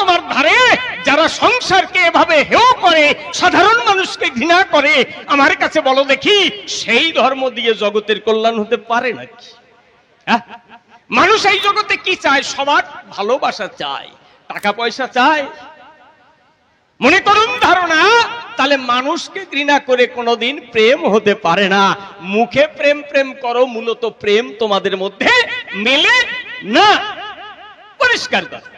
তোমার ধারে যারা সংসারকে এভাবে হেয় করে, সাধারণ মানুষকে ঘৃণা করে, আমার কাছে বলো দেখি সেই ধর্ম দিয়ে জগতের কল্যাণ হতে পারে নাকি? মানুষ এই জগতে কি চায়? সবার ভালোবাসা চায়, টাকা পয়সা চায়। মনে করুন ধারণা, তাহলে মানুষকে ঘৃণা করে কোনোদিন প্রেম হতে পারে না। মুখে প্রেম প্রেম করো, মূলত প্রেম তোমাদের মধ্যে মেলে না। পরিষ্কার কথা।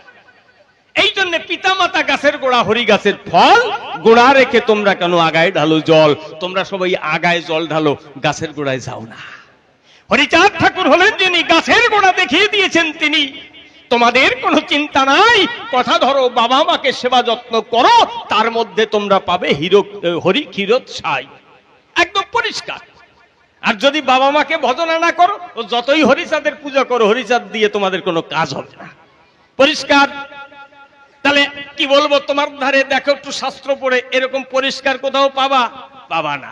এই জন্য পিতামাতা গাছের গোড়া, হরি গাছের ফল, গোড়া রেখে তোমরা কেন আগায় ঢালো জল? তোমরা সবাই আগায় জল ঢালো, গাছের গোড়ায় যাও না। হরিচাঁদ ঠাকুর হলেন যিনি গাছের গোড়া দেখিয়ে দিয়েছেন তিনি। তোমাদের কোনো চিন্তা নাই, কথা ধরো, বাবা মাকে সেবা যত্ন করো, তার মধ্যে তোমরা পাবে হরি ক্ষীরোদ সাই, একদম পরিষ্কার। আর যদি বাবা মাকে ভজনা না করো, যতই হরিচাঁদের পূজা করো, হরিচাঁদ দিয়ে তোমাদের কোনো কাজ হবে না। পরিষ্কার। তাহলে কি বলবো, তোমার ধারে দেখো একটু শাস্ত্র পড়ে এরকম পরিষ্কার কোথাও পাবা না।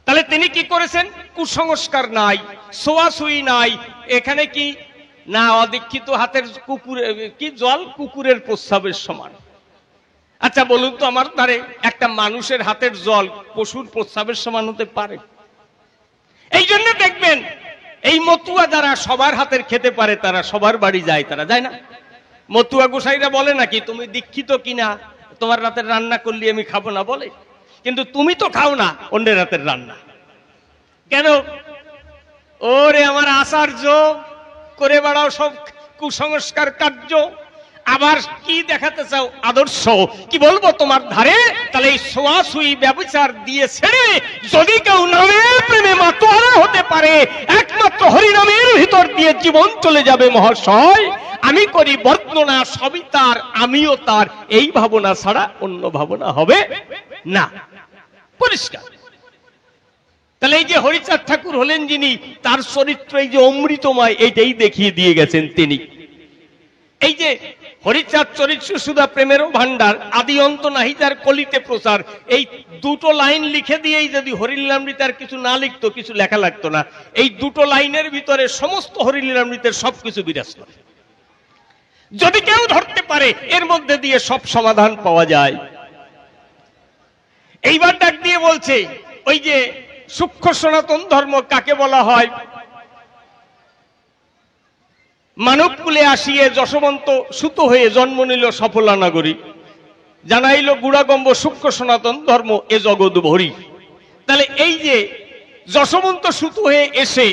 তাহলে তিনি কি করেছেন? কুসংস্কার নাই, ছোঁয়াছুঁই নাই। এখানে কি না, অদীক্ষিত হাতের কি জল কুকুরের প্রস্রাবের সমান। আচ্ছা বলুন তো, আমার ধারে একটা মানুষের হাতের জল পশুর প্রস্রাবের সমান হতে পারে? এই জন্য দেখবেন এই মতুয়া যারা সবার হাতের খেতে পারে, তারা সবার বাড়ি যায়, তারা যায় না? মতুয়া গোসাইরা বলে নাকি তুমি দীক্ষিত কিনা, তোমার রাতের রান্না করলে আমি খাবো না বলে? কিন্তু তুমি তো খাও না অন্যের রাতের রান্না, কেন? ওরে আমার আচার্য, করে বেড়াও সব কুসংস্কার কার্য, আবার কি দেখাতে চাও? আদর্শ। কি বলবো তোমার ধারে? তাহলে এই ছোঁয়াছুঁই ব্যবচার দিয়ে ছেড়ে যদি কেউ নামের প্রেমে মাতোয়ারা হতে পারে, একমাত্র হরিনামের ভিতর দিয়ে জীবন চলে যাবে মহাশয়। আমি করি বর্ণনা, সবই তার, আমিও তার, এই ভাবনা ছাড়া অন্য ভাবনা হবে না। পরিষ্কার। তাহলে এই যে হরিচাঁদ ঠাকুর হলেন যিনি, তার চরিত্র এই যে অমৃতময়, এইটাই দেখিয়ে দিয়ে গেছেন তিনি। এই যে হরিচাঁদ চরিত্র সুধা প্রেমেরও ভান্ডার, আদি অন্ত নাহি যার কলিতে প্রচার, এই দুটো লাইন লিখে দিয়েই যদি হরিলীলামৃতের কিছু না লিখতো, কিছু লেখা লাগতো না। এই দুটো লাইনের ভিতরে সমস্ত হরিলীলামৃতের সবকিছু বিরাজ করে। যদি কেউ ধরতে পারে, এর মধ্যে দিয়ে সব সমাধান পাওয়া যায়। এইবার ডাক দিয়ে বলছে, ওই যে সূক্ষ্ম সনাতন ধর্ম কাকে বলা হয়? মানবকুলে আসিয়ে যশবন্ত সুত হয়ে জন্ম নিল সফলা নাগরী, জানাইল গুড়াগম্ব সূক্ষ্ম সনাতন ধর্ম এ জগৎ ভরি। তাহলে এই যে যশবন্ত সুত হয়ে এসে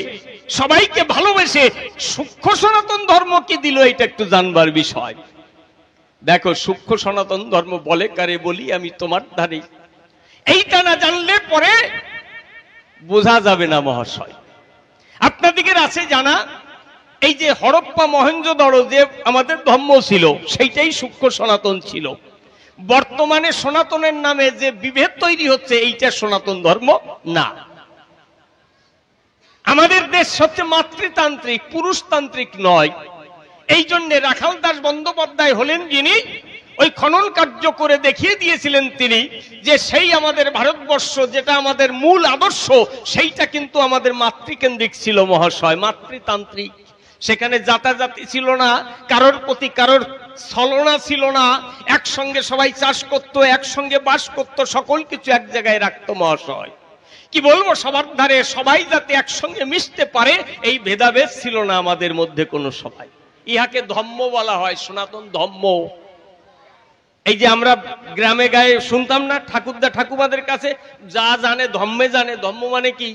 সবাইকে ভালোবেসে সূক্ষ্ম সনাতন ধর্ম কি দিল, এটা একটু জানবার বিষয়। দেখো, সূক্ষ্ম সনাতন ধর্ম বলে কারে বলি আমি তোমার ধারে, এইটা না জানলে পরে বোঝা যাবে না মহাশয়। আপনাদিকের আছে জানা, এই যে হরপ্পা মহেঞ্জোদড়ো যে আমাদের ধর্ম ছিল, সেইটাই সূক্ষ্ম সনাতন ছিল। বর্তমানে সনাতনের নামে যে বিভেদ তৈরি হচ্ছে, এইটা সনাতন ধর্ম না। আমাদের দেশ হচ্ছে মাতৃতান্ত্রিক, পুরুষতান্ত্রিক নয়। এই জন্য রাখাল দাস বন্দ্যোপাধ্যায় হলেন যিনি ওই খনন কার্য করে দেখিয়ে দিয়েছিলেন তিনি, যে সেই আমাদের ভারতবর্ষ যেটা আমাদের মূল আদর্শ, সেইটা কিন্তু আমাদের মাতৃকেন্দ্রিক ছিল মহাশয়, মাতৃতান্ত্রিক। সেখানে জাতাজাতি ছিল না, কারোর প্রতি কারোর ছলনা ছিল না, একসঙ্গে সবাই চাষ করত, একসঙ্গে বাস করত, সকল কিছু এক জায়গায় রাখত মহাশয়। কি বলবো, সবার ধারে সবাই যাতে একসঙ্গে মিশতে পারে, এই ভেদাভেদ ছিল না আমাদের মধ্যে কোনো সবাই। ইহাকে ধম্ম বলা হয়, সনাতন ধম্ম। এই যে আমরা গ্রামে গায়ে শুনতাম না, ঠাকুরদা ঠাকুমাদের কাছে যা জানে ধম্মে জানে। ধম্ম মানে কি?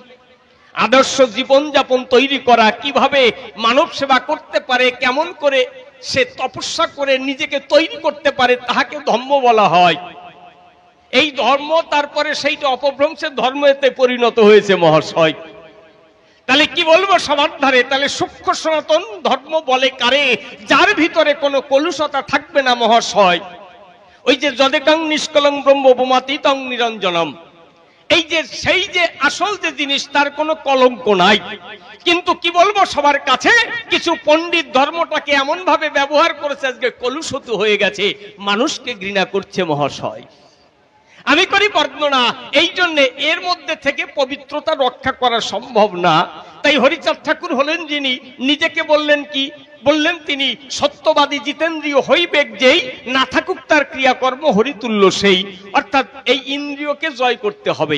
আদর্শ জীবন যাপন তৈরি করা, কিভাবে মানব সেবা করতে পারে, কেমন করে সে তপস্যা করে নিজেকে তৈরি করতে পারে, তাহাকে ধম্ম বলা হয়। এই ধর্ম তারপরে সেইটা অপভ্রংশের ধর্মেতে পরিণত হয়েছে মহাশয়। তাহলে কি বলবো সবার ধারে, তাহলে সূক্ষ্ম সনাতন ধর্ম বলে কারে? যার ভিতরে কোনো কলুষতা থাকবে না মহাশয়। ওই যে যদেকাং নিষ্কলং ব্রহ্ম বোমাতীতং নিরঞ্জনম, এই যে সেই যে আসল যে জিনিস, তার কোনো কলঙ্ক নাই। কিন্তু কি বলবো সবার কাছে, কিছু পণ্ডিত ধর্মটাকে এমন ভাবে ব্যবহার করেছে, আজকে কলুষিত হয়ে গেছে, মানুষকে ঘৃণা করছে মহাশয়। আমি করি বর্ণনা, এই জন্য এর মধ্যে থেকে পবিত্রতা রক্ষা করা সম্ভব না। তাই হরিচাঁদ ঠাকুর হলেন যিনি নিজেকে বললেন কি বললেন তিনি সত্যবাদী জিতেন্দ্রিয় হইবেক যেই, না থাকুক তার ক্রিয়াকর্ম হরিতুল্য সেই। অর্থাৎ এই ইন্দ্রিয়কে জয় করতে হবে।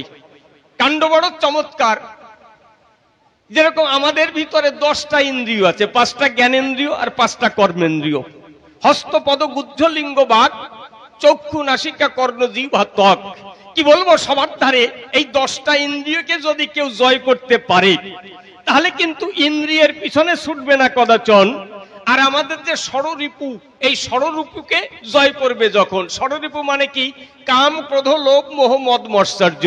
কাণ্ড বড় চমৎকার। যেরকম আমাদের ভিতরে 10টা ইন্দ্রিয় আছে, 5টা জ্ঞানেন্দ্রিয় আর 5টা কর্মেন্দ্রিয়। হস্ত পদ গুহ্য লিঙ্গ বাক, চক্ষু নাসিকা কর্ণ জিহ্বা ত্বক। কি বলবো, সবার ধারে এই 10টা ইন্দ্রিয়কে যদি কেউ জয় করতে পারে তাহলে কিন্তু ইন্দ্রিয়ের পিছনে ছুটবে না কদাচন। আর আমাদের যে ষড়রিপু, এই ষড়রিপুকে জয় করবে যখন। ষড়রিপু মানে কি? কাম, ক্রোধ, লোভ, মোহ, মদ, মৎসর্য,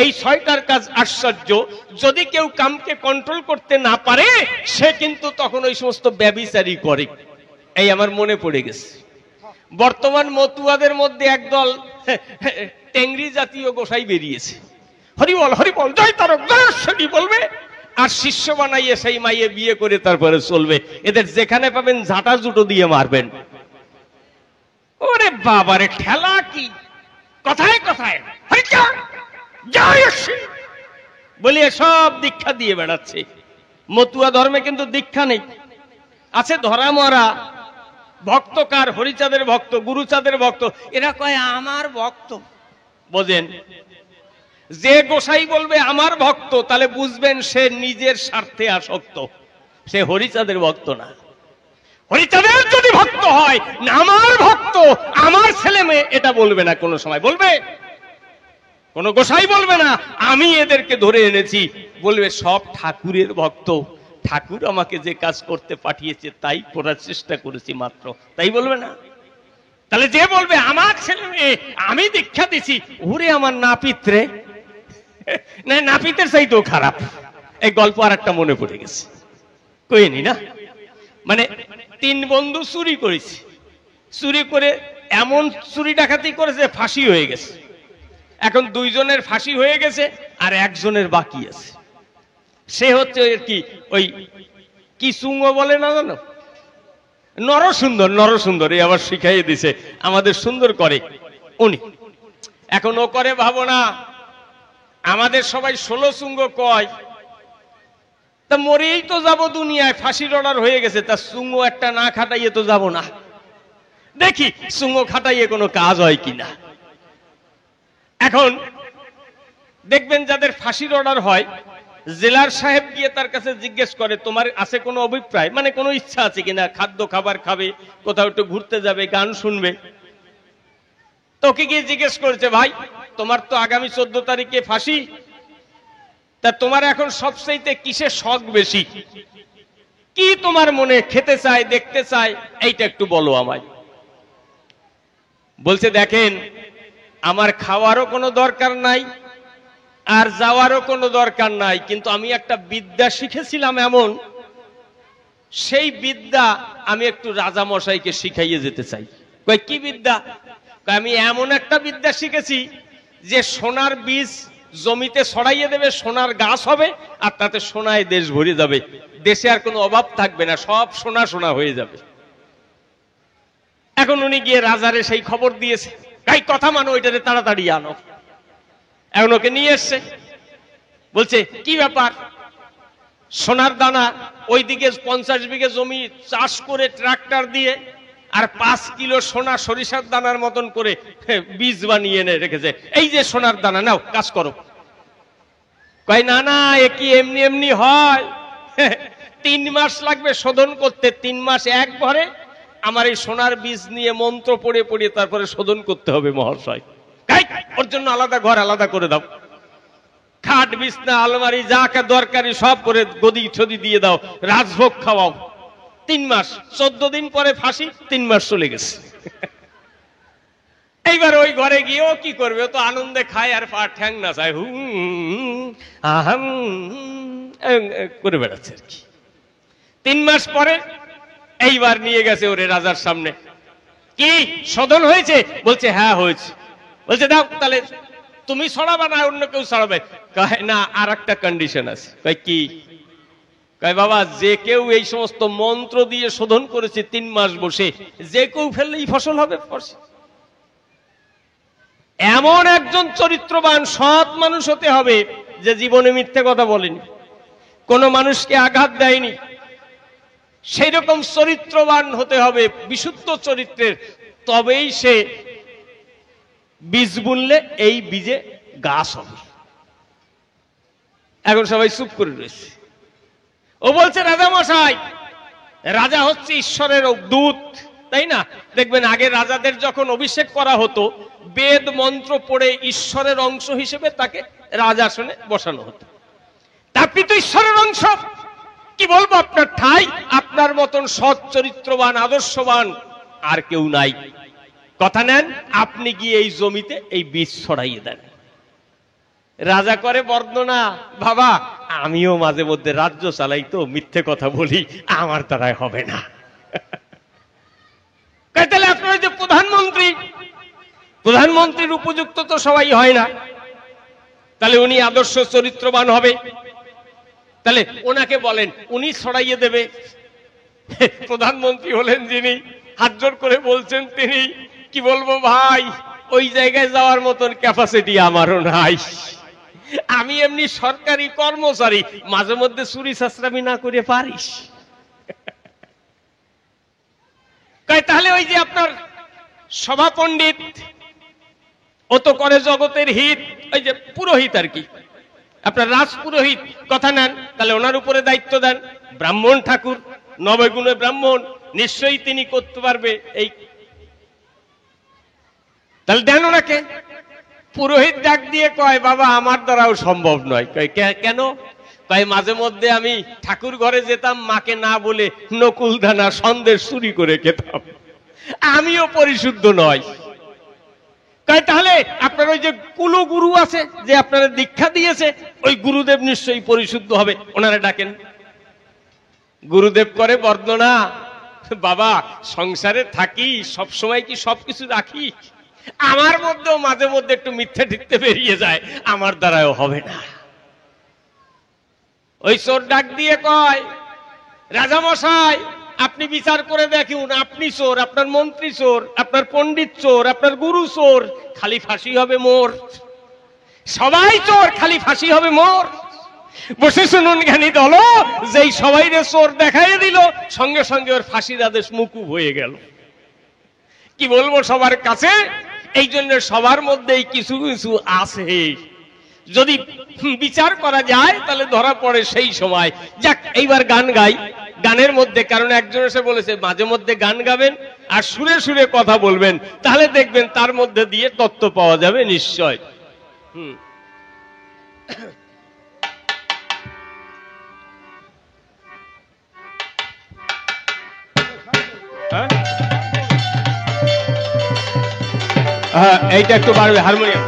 এই 6টার কাজ আশ্চর্য। যদি কেউ কামকে কন্ট্রোল করতে না পারে সে কিন্তু তখন ওই সমস্ত ব্যভিচারী করে। এই আমার মনে পড়ে গেছে, বর্তমান মতুয়াদের মধ্যে একদল টেংরি জাতীয় গোসাই বেরিয়েছে। হরিবল হরিবল জয় তারক জয় বলবে, আর শিষ্য বানাইয়ে সেই মাইয়ে বিয়ে করে তারপরে চলবে। এদের যেখানে পাবেন ঝাঁটা জুটো দিয়ে মারবেন। ওরে বাবারে, ঠেলা কি কথায় কথায় বলি সব দীক্ষা দিয়ে বেড়াচ্ছে। মতুয়া ধর্মে কিন্তু দীক্ষা নেই, আছে ধরা মরা। ভক্ত কার? হরিচাঁদের ভক্ত, গুরুচাঁদের ভক্ত। এরা কয় আমার ভক্ত। বোঝেন, যে গোসাই বলবে আমার ভক্ত, তাহলে বুঝবেন সে নিজের স্বার্থে আসক্ত, সে হরিচাঁদের ভক্ত না। হরিচাঁদের যদি ভক্ত হয়, না আমার ভক্ত, আমার ছেলে মেয়ে, এটা বলবে না কোনো সময়। বলবে কোন গোসাই বলবে না আমি এদেরকে ধরে এনেছি, বলবে সব ঠাকুরের ভক্ত, ঠাকুর আমাকে যে কাজ করতে পাঠিয়েছে তাই করার চেষ্টা করেছি মাত্র, তাই বলবে না। তাহলে যে বলবে আমার ছেলে মেয়ে আমি দীক্ষা দিছি, ওরে আমার নাপিতরে, না নাপিতের চাইতেও খারাপ। এই গল্প আর একটা মনে পড়ে গেছে, কইনি না? মানে 3 বন্ধু চুরি করেছে, চুরি করে এমন চুরি ডাকাতি করেছে ফাঁসি হয়ে গেছে। এখন 2 জনের ফাঁসি হয়ে গেছে আর 1 জনের বাকি আছে। সে হচ্ছে ওই কি সুঙ্গ বলে না জানো, নরসুন্দর। নরসুন্দর এই আবার শিখাইয়ে দিছে, আমাদের সুন্দর করে উনি। এখন ও করে ভাবো না, আমাদের সবাই 16 সুঙ্গ কয়, তা মরেই তো যাব দুনিয়ায়, ফাঁসির অর্ডার হয়ে গেছে, তা সুঙ্গ একটা না খাটাইয়ে তো যাব না, দেখি সুঙ্গ খাটাইয়ে কোনো কাজ হয় কিনা। এখন দেখবেন যাদের ফাঁসির অর্ডার হয়, জেলার সাহেব গিয়ে তার কাছে জিজ্ঞেস করে তোমার আছে কোনো অভিপ্রায়, মানে কোনো ইচ্ছা আছে কিনা, খাদ্য খাবার খাবে, কোথাও একটু ঘুরতে যাবে, গান শুনবে। তোকে গিয়ে জিজ্ঞেস করেছে ভাই তোমার তো আগামী 14 তারিখে ফাঁসি, তা তোমার এখন সবচাইতে কিসের শখ বেশি, কি তোমার মনে খেতে চায়, দেখতে চায়, এইটা একটু বলো আমায়। বলছে দেখেন আমার খাওয়ারও কোনো দরকার নাই আর যাওয়ারও কোনো দরকার নাই, কিন্তু আমি একটা বিদ্যা শিখেছিলাম এমন, সেই বিদ্যা আমি একটু রাজা মশাইকে শিখাইয়ে যেতে চাই। কই কি বিদ্যা? আমি এমন একটা বিদ্যা শিখেছি যে সোনার বীজ জমিতে ছড়াইয়ে দেবে, সোনার গাছ হবে, আর তাতে সোনায় দেশ ভরে যাবে, দেশে আর কোনো অভাব থাকবে না, সব সোনা সোনা হয়ে যাবে। এখন উনি গিয়ে রাজারে সেই খবর দিয়েছে, এই কথা মানো, ওইটারে তাড়াতাড়ি আনো। এখন ওকে নিয়ে এসছে, বলছে কি ব্যাপার? সোনার দানা ওইদিকে 50 বিঘে জমি চাষ করে ট্রাক্টর দিয়ে আর 5 কিলো সোনা সরিষার দানার মতন করে বীজ বানিয়ে এনে রেখেছে, এই যে সোনার দানা, নাও কাজ করো। কয় না না, এ কি এমনি এমনি হয়? 3 মাস লাগবে শোধন করতে, 3 মাস এক ভরে আমার এই সোনার বীজ নিয়ে মন্ত্র পড়ে পড়ে তারপরে শোধন করতে হবে মহাশয়। ওর জন্য আলাদা ঘর আলাদা করে দাও, খাট বিছনা আলমারি যা দরকারি সব করে গদি ছদি দিয়ে দাও, রাজভোগ খাওয়াও। 3 মাস, 14 দিন পরে ফাঁসি, 3 মাস চলে গেছে। এইবার ওই ঘরে গিয়েও কি করবে, তো আনন্দে খায় আর পা ঠ্যাং না চায়, আহাম করে বেড়াচ্ছে আর কি। 3 মাস পরে এইবার নিয়ে গেছে ওরে রাজার সামনে, কি শোধন হয়েছে? বলছে হ্যাঁ হয়েছে। বলছে দাও তাহলে তুমি ছড়াবে না অন্য কেউ ছড়াবে? কয় না, আর একটা কন্ডিশন আছে। কয় কি? কয় বাবা যে কেউ এই সমস্ত মন্ত্র দিয়ে শোধন করেছে 3 মাস বসে, যে কেউ ফেললেই ফসল হবে। এমন একজন চরিত্রবান সৎ মানুষ হতে হবে যে জীবনে মিথ্যে কথা বলেনি, কোন মানুষকে আঘাত দেয়নি, সেই রকম চরিত্রবান হতে হবে, বিশুদ্ধ চরিত্রের, তবেই সে বীজ বুনলে এই বীজে গাছ হবে। এখন সবাই চুপ করে রয়েছে। ও বলছে রাজা মশাই, রাজা হচ্ছে ঈশ্বরের দূত, তাই না? দেখবেন আগে রাজাদের যখন অভিষেক করা হতো, বেদ মন্ত্র পড়ে ঈশ্বরের অংশ হিসেবে তাকে রাজাসনে বসানো হতো। আপনি তো ঈশ্বরের অংশ, কি বলবো, আপনার ঠাই, আপনার মতন সৎ চরিত্রবান আদর্শবান আর কেউ নাই। কথা নেন, আপনি গিয়ে এই জমিতে এই বীজ ছড়াইয়ে দেন। রাজা করে বর্ণনা, বাবা আমিও মাঝে মধ্যে রাজ্য চালাই তো, মিথ্যে কথা বলি, আমার দ্বারাই হবে না। তাহলে আপনার যে প্রধানমন্ত্রীর উপযুক্ত তো সবাই হয় না, তাহলে উনি আদর্শ চরিত্রবান হবে, তাহলে ওনাকে বলেন, উনি ছড়াইয়ে দেবে। প্রধানমন্ত্রী হলেন যিনি, হাত জোর করে বলছেন তিনি, কি বলবো ভাই, ওই জায়গায় যাওয়ার মতন ক্যাপাসিটি আমারও নাই। আমি এমনি সরকারি কর্মচারী, মাঝে মধ্যে চুরি চাচরামি না করে পারিস। তাহলে ওই যে আপনার সভা পণ্ডিত, ও তো করে জগতের হিত, ওই যে পুরোহিত আর কি, আপনার রাজ পুরোহিত, কথা নেন, তাহলে ওনার উপরে দায়িত্ব দেন। ব্রাহ্মণ ঠাকুর, 9 গুণে ব্রাহ্মণ, নিশ্চয়ই তিনি করতে পারবে এই, তাহলে দেন ওনাকে। পুরোহিত ডাক দিয়ে কয়, বাবা আমার দ্বারাও সম্ভব নয়। কেন? তাই মাঝে মধ্যে আমি ঠাকুর ঘরে যেতাম, মাকে না বলে নকুলদানা সন্দেশ চুরি করে খেতাম, আমিও পরিশুদ্ধ নয়। তাহলে আপনার ওই যে কুলগুরু আছে, যে আপনারা দীক্ষা দিয়েছে, ওই গুরুদেব নিশ্চয়ই পরিশুদ্ধ হবে, ওনারা ডাকেন। গুরুদেব করে বর্ণনা, বাবা সংসারে থাকি, সব সময় কি সবকিছু রাখি, আমার মধ্যেও মাঝে মধ্যে একটু মিথ্যে ঠিকতে বেরিয়ে যায়, আমার দ্বারাও হবে না। ওই চোর ডাক দিয়ে কয়, রাজা মশাই আপনি বিচার করে দেখুন, আপনি চোর, আপনার মন্ত্রী চোর, আপনার পণ্ডিত চোর, আপনার গুরু চোর, খালি ফাঁসি হবে মোর। সবাই চোর, খালি ফাঁসি হবে মোর। বসে শুনুন জ্ঞানী দল, যেই সবাই রে চোর দেখাই দিল, সঙ্গে সঙ্গে ওর ফাঁসির আদেশ মুকুব হয়ে গেল। কি বলবো সবার কাছে, এই জন্য সবার মধ্যেই কিছু কিছু আছে, যদি বিচার করা যায় তাহলে ধরা পড়ে সেই সময়। যাক, এইবার গান গাই। গানের মধ্যে, কারণ একজন এসে বলেছে মাঝে মধ্যে গান গাবেন আর সুরে সুরে কথা বলবেন, তাহলে দেখবেন তার মধ্যে দিয়ে তত্ত্ব পাওয়া যাবে নিশ্চয়। হ্যাঁ, এইটা একটু বাড়বে, হারমোনিয়াম।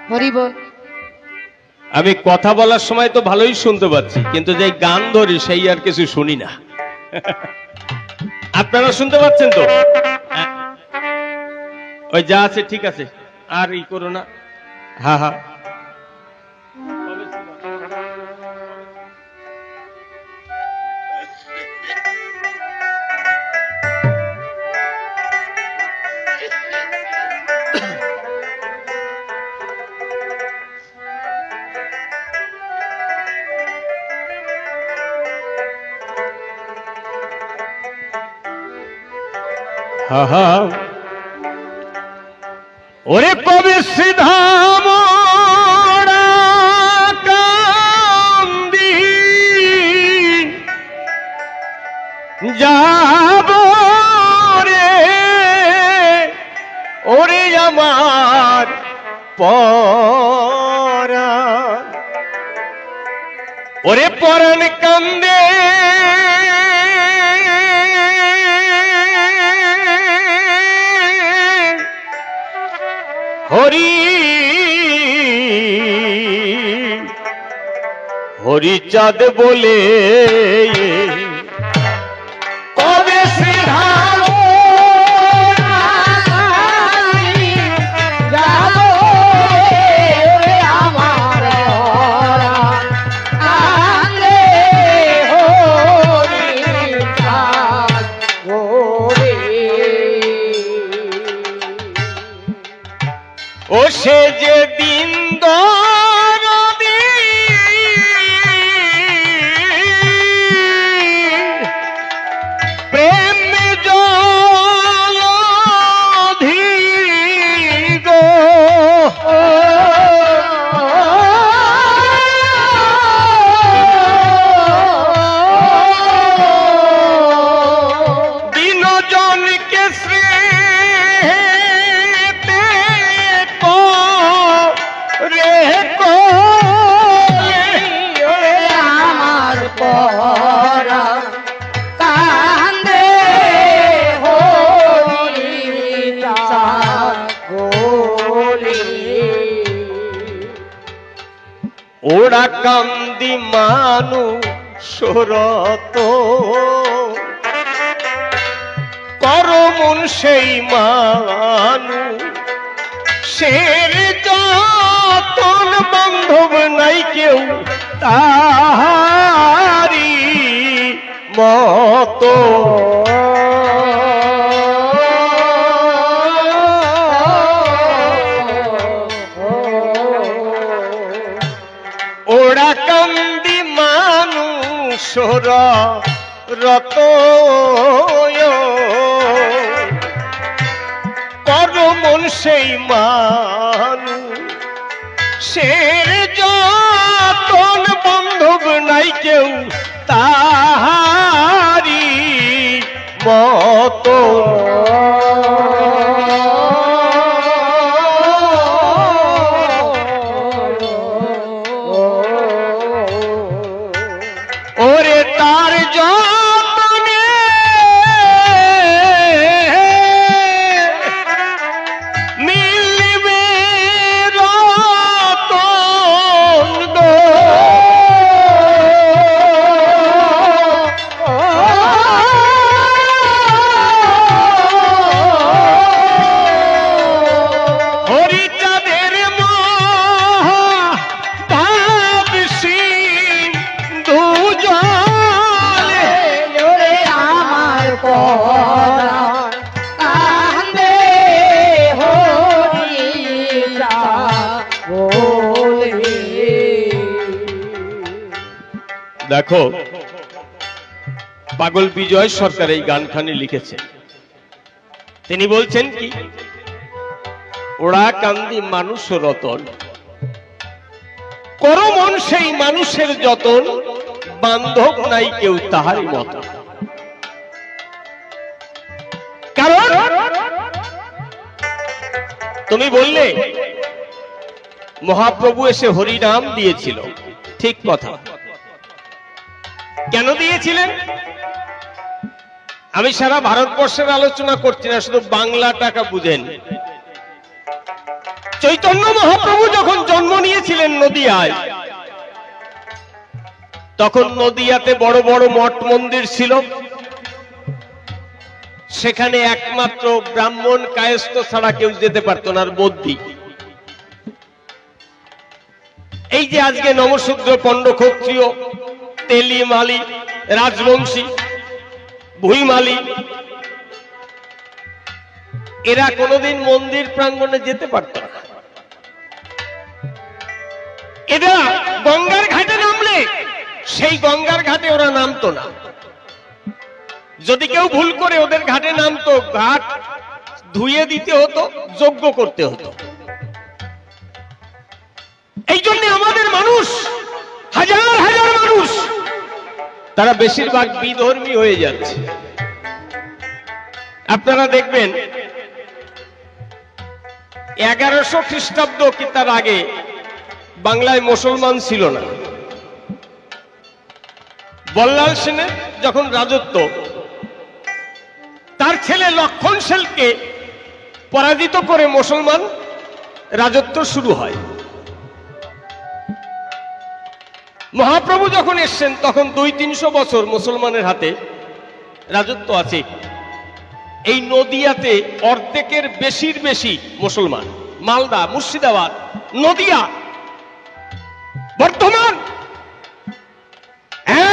হরি বল। আমি কথা বলার সময় তো ভালোই শুনতে পাচ্ছি, কিন্তু যে গান ধরি সেই আর কিছু শুনি না। আপনারা শুনতে পাচ্ছেন তো? ওই যা আছে ঠিক আছে, আর ই করো না। হ্যাঁ হ্যাঁ, ওরে কবে শ্রীধাম কান্দি যাব রে, ওরে আমার পরাণ, ওরে পরাণ কান্দে হরি হরিচাঁদ বলে, কবে শ্রীধাম যাব আমার আলে হরি চাঁদ ওরে, ও সে যে দিন দরদি মানুষ রত কর মন সেই মানুষের যতন বান্ধব নাই কেউ তাহারি মতো ওরা কান্দি মানুষ রত কর মন সেই মানুষের যতন বান্ধব নাই কেউ তাহারি মতো ওরে তার যতনে মিলবে রতন গো হরিচাঁদের মহাভাব সিন্ধু জলে ওরে আমার পরাণ কান্দে হরিরা বলে। দেখো পাগল বিজয় সরকার এই গানখানি লিখেছেন। তিনি বলছেন কি, ওরা কান্দি মানুষ রতন কর মন সেই মানুষের যতন বান্ধব নাই কেউ তাহারই মতো। কারণ তুমি বললে মহাপ্রভু এসে হরিনাম দিয়েছিল, ঠিক কথা। কেন দিয়েছিলেন? আমি সারা ভারতবর্ষের আলোচনা করছি না, শুধু বাংলা টাকা বুঝেন। চৈতন্য মহাপ্রভু যখন জন্ম নিয়েছিলেন নদিয়ায়, তখন নদিয়াতে বড় বড় মঠ মন্দির ছিল। সেখানে একমাত্র ব্রাহ্মণ কায়স্থ ছাড়া কেউ যেতে পারত না, আর বদ্যি। এই যে আজকে নমশূদ্র, পণ্ড, ক্ষত্রিয়, তেলি, মালি, রাজবংশী, ভুইমালি, এরা কোনোদিন মন্দির প্রাঙ্গণে যেতে পারত না। এরা গঙ্গার ঘাটে নামলে সেই গঙ্গার ঘাটে ওরা নামতো না। যদি কেউ ভুল করে ওদের ঘাটে নামতো, ঘাট ধুয়ে দিতে হতো, যজ্ঞ করতে হতো। এই জন্য আমাদের মানুষ, হাজার হাজার মানুষ, তারা বেশিরভাগ বিধর্মী হয়ে যাচ্ছে। আপনারা দেখবেন 1100 খ্রিস্টাব্দ কি তার আগে বাংলায় মুসলমান ছিল না। বল্লাল সেনের যখন রাজত্ব, তার ছেলে লক্ষণ সেনকে পরাজিত করে মুসলমান রাজত্ব শুরু হয়। মহাপ্রভু যখন এসছেন তখন 200-300 বছর মুসলমানের হাতে রাজত্ব আছে। এই নদিয়াতে অর্ধেকের বেশির বেশি মুসলমান। মালদা, মুর্শিদাবাদ, নদিয়া, বর্ধমান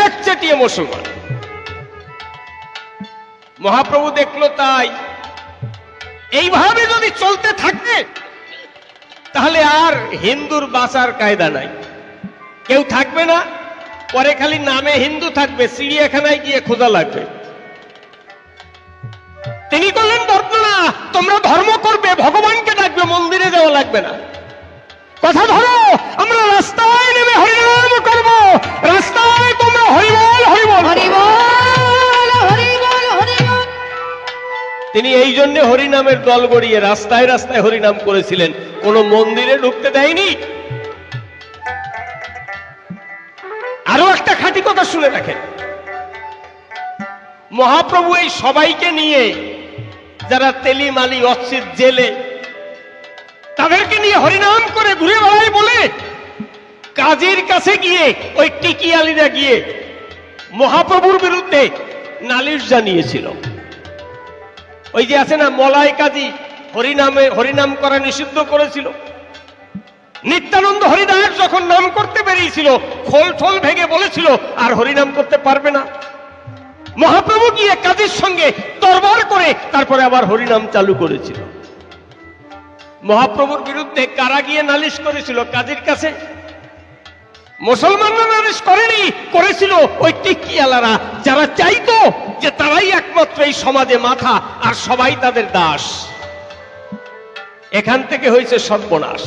একচেটিয়া মুসলমান। মহাপ্রভু দেখলো তাই এইভাবে যদি চলতে থাকে তাহলে আর হিন্দুর বাঁচার কায়দা নাই, কেউ থাকবে না। পরে খালি নামে হিন্দু থাকবে, চিড়িয়াখানায় গিয়ে খোঁজা লাগবে। তিনি বললেন বর্তনা, তোমরা ধর্ম করবে, ভগবানকে ডাকবে, মন্দিরে যাওয়া লাগবে না। কথা ধরো, আমরা রাস্তায় নেমে হরিনাম করব, রাস্তায় তোমরা হরিবল হরিবল হরিবল হরিবল হরিবল। তিনি এই জন্য হরিনামের দল গড়িয়ে রাস্তায় রাস্তায় হরিনাম করেছিলেন, কোন মন্দিরে ঢুকতে দেয়নি। আরো একটা খাঁটি কথা শুনে রাখেন, মহাপ্রভু এই সবাইকে নিয়ে, যারা তেলি, মালি, অচ্ছিত, জেলে, তাদেরকে নিয়ে হরিনাম করে ঘুরে বেড়ায় বলে কাজীর কাছে গিয়ে ওই টিকিয়ালিরা গিয়ে মহাপ্রভুর বিরুদ্ধে নালিশ জানিয়েছিল। ওই যে আছে না মলাই কাজী, হরিনাম করা নিষিদ্ধ করেছিল। নিত্যানন্দ হরিদাস যখন নাম করতে বেরিয়েছিল, খোল ঠোল ভেঙে বলেছিল আর হরিনাম করতে পারবে না। মহাপ্রভু গিয়ে কাজীর সঙ্গে দরবার করে তারপরে আবার হরিনাম চালু করেছিল। মহাপ্রভুর বিরুদ্ধে কারা গিয়ে নালিশ করেছিল? কাজীর কাছে। মুসলমানরা নালিশ করেনি, করেছিল ওই টিকিয়ালারা, যারা চাইতো যে তারাই একমাত্র এই সমাজে মাথা আর সবাই তাদের দাস। এখান থেকে হয়েছে সর্বনাশ।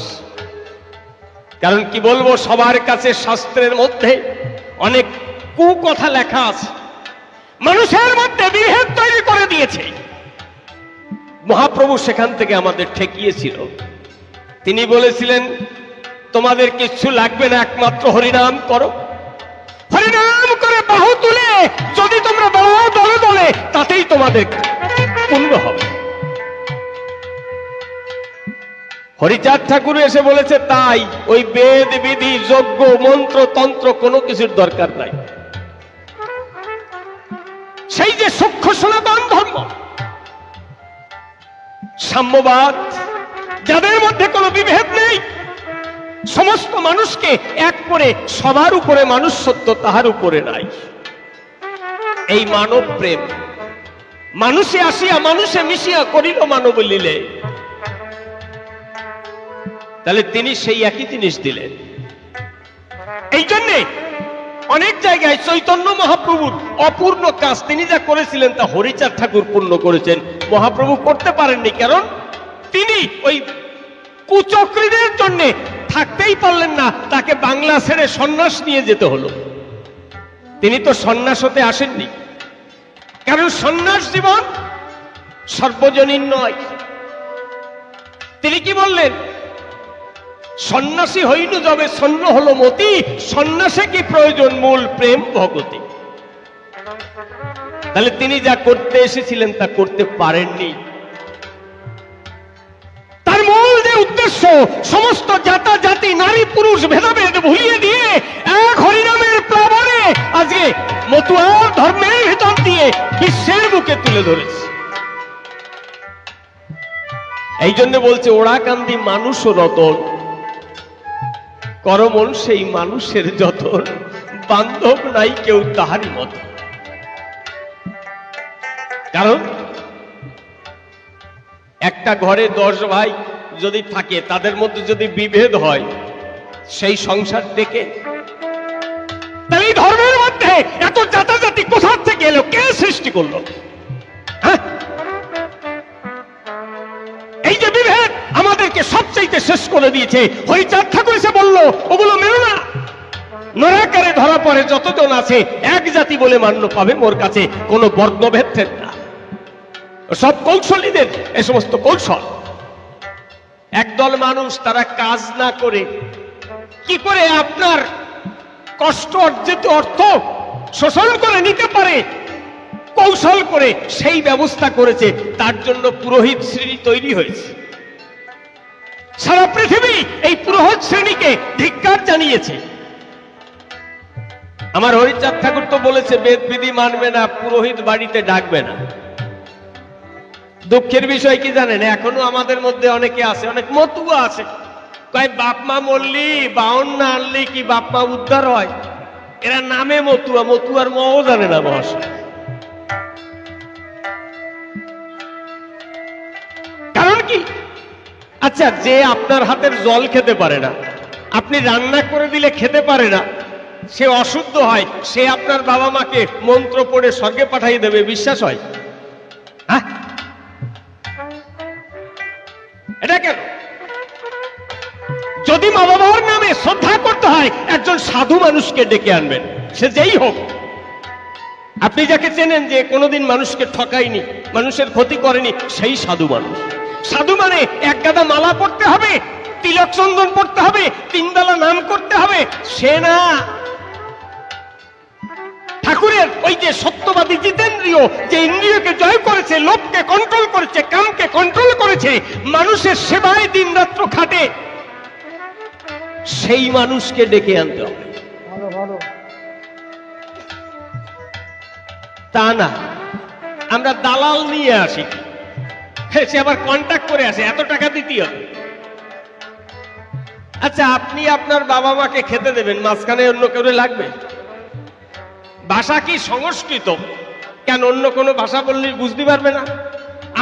কারণ কি বলবো, সবার কাছে শাস্ত্রের মধ্যে অনেক কুকথা লেখা আছে, মানুষের মধ্যে বিভেদ তৈরি করে দিয়েছে। মহাপ্রভু সেখান থেকে আমাদের ঠেকিয়েছিল। তিনি বলেছিলেন, তোমাদের কিচ্ছু লাগবে না, একমাত্র হরিনাম করো। হরিনাম করে বাহু তুলে যদি তোমরা বেড়াও দলে দলে, তাতেই তোমাদের পূর্ণ হবে। হরিচাঁদ ঠাকুর এসে বলেছে তাই, ওই বেদ বিধি যজ্ঞ মন্ত্র তন্ত্র কোনো কিছুর দরকার নাই। সেই যে সূক্ষ্ম সনাতন ধর্ম, সাম্যবাদ, যাদের মধ্যে কোনো বিভেদ নেই, সমস্ত মানুষকে এক করে সবার উপরে মানুষ সত্য, তাহার উপরে নাই। এই মানব প্রেম, মানুষে আসিয়া মানুষে মিশিয়া করিল মানব লীলে। তাহলে তিনি সেই একই জিনিস দিলেন। এই জন্যে অনেক জায়গায় চৈতন্য মহাপ্রভুর অপূর্ণ কাজ তিনি যা করেছিলেন তা হরিচাঁদ ঠাকুর পূর্ণ করেছেন। মহাপ্রভু করতে পারেননি, কারণ তিনি ওই কুচক্রীদের জন্য থাকতেই পারলেন না, তাকে বাংলা ছেড়ে সন্ন্যাস নিয়ে যেতে হলো। তিনি তো সন্ন্যাস হতে আসেননি, কারণ সন্ন্যাস জীবন সর্বজনীন নয়। তিনি কি বললেন? সন্ন্যাসী হইনু যবে সন্ন হলো মতি, সন্ন্যাসে কি প্রয়োজন মূল প্রেম ভগতি। তাহলে তিনি যা করতে এসেছিলেন তা করতে পারেননি। তার মূল যে উদ্দেশ্য, সমস্ত জাতা জাতি নারী পুরুষ ভেদাভেদ ভুলিয়ে দিয়ে এক হরিনামের প্লাবনে আজকে মতুয়ার ধর্মের ভিতর দিয়ে বিশ্বের বুকে তুলে ধরেছে। এই জন্য বলছে, ওড়া কান্দি মানুষ ও রতন, করমন সেই মানুষের যতন, বান্ধব নাই কেউ তাহারই মত। কারণ একটা ঘরে 10 ভাই যদি থাকে, তাদের মধ্যে যদি বিভেদ হয়, সেই সংসার থেকে তাহলে এই ধর্মের মধ্যে এত জাতাজাতি কোথা থেকে এলো? কে সৃষ্টি করলো? হ্যাঁ, এই যে বিভেদ আমাদেরকে সবচাইতে শেষ করে দিয়েছে। হরিচাঁদ ঠাকুর এসে বলল, ওগুলো মেরো না, নরাকারে ধরা পড়ে যতজন আছে এক জাতি বলে মান্য পাবে মোর কাছে, কোনো বর্ণভেদ না। সব কৌশলীদের এ সমস্ত কৌশল। একদল মানুষ তারা কাজ না করে কি করে আপনার কষ্ট অর্জিত অর্থ শোষণ করে নিতে পারে, কৌশল করে সেই ব্যবস্থা করেছে। তার জন্য পুরোহিত শ্রেণী তৈরি হয়েছে। সারা পৃথিবী এই পুরোহিত শ্রেণীকে ধিক্কার জানিয়েছে। আমার হরিচাঁদ ঠাকুর তো বলেছে, বেদ বিধি মানবে না, পুরোহিত বাড়িতে ডাকবে না। দুঃখের বিষয় কি জানেন? এখনো আমাদের মধ্যে অনেকে আছে, অনেক মতুয়া আছে, কয় বাপ মা মরলি, বাউন না আনলি কি বাপ মা উদ্ধার হয়? এরা নামে মতুয়া, মতুয়ার মও জানে না মহাশয়। কারণ কি? আচ্ছা, যে আপনার হাতের জল খেতে পারে না, আপনি রান্না করে দিলে খেতে পারে না, সে অশুদ্ধ হয়, সে আপনার বাবা মাকে মন্ত্র পড়ে স্বর্গে পাঠিয়ে দেবে, বিশ্বাস হয়? হ্যাঁ, এটা কেন? যদি মা বাবার নামে শ্রদ্ধা করতে হয়, একজন সাধু মানুষকে ডেকে আনবেন, সে যেই হোক। আপনি যাকে চেনেন যে কোনোদিন মানুষকে ঠকায়নি, মানুষের ক্ষতি করেনি, সেই সাধু মানুষ। সাধু মানে এক গাদা মালা পড়তে হবে, তিলক চন্দন পড়তে হবে, 3 বেলা নাম করতে হবে, সে না। ঠাকুরের ওই যে সত্যবাদী জিতেন্দ্রিয়, যে ইন্দ্রিয়কে জয় করেছে, লোভকে কন্ট্রোল করেছে, কামকে কন্ট্রোল করেছে, মানুষের সেবায় দিন রাত্র খাটে, সেই মানুষকে ডেকে আনতে হবে। ভালো ভালো তা না আমরা দালাল নিয়ে আসি, সে আবার কন্ট্যাক্ট করে আসে, এত টাকা দিতে হবে। আচ্ছা, আপনি আপনার বাবা মাকে খেতে দেবেন, মাঝখানে অন্য কেউ লাগবে? ভাষা কি সংস্কৃত? কেন অন্য কোনো ভাষা বললে বুঝতে পারবে না?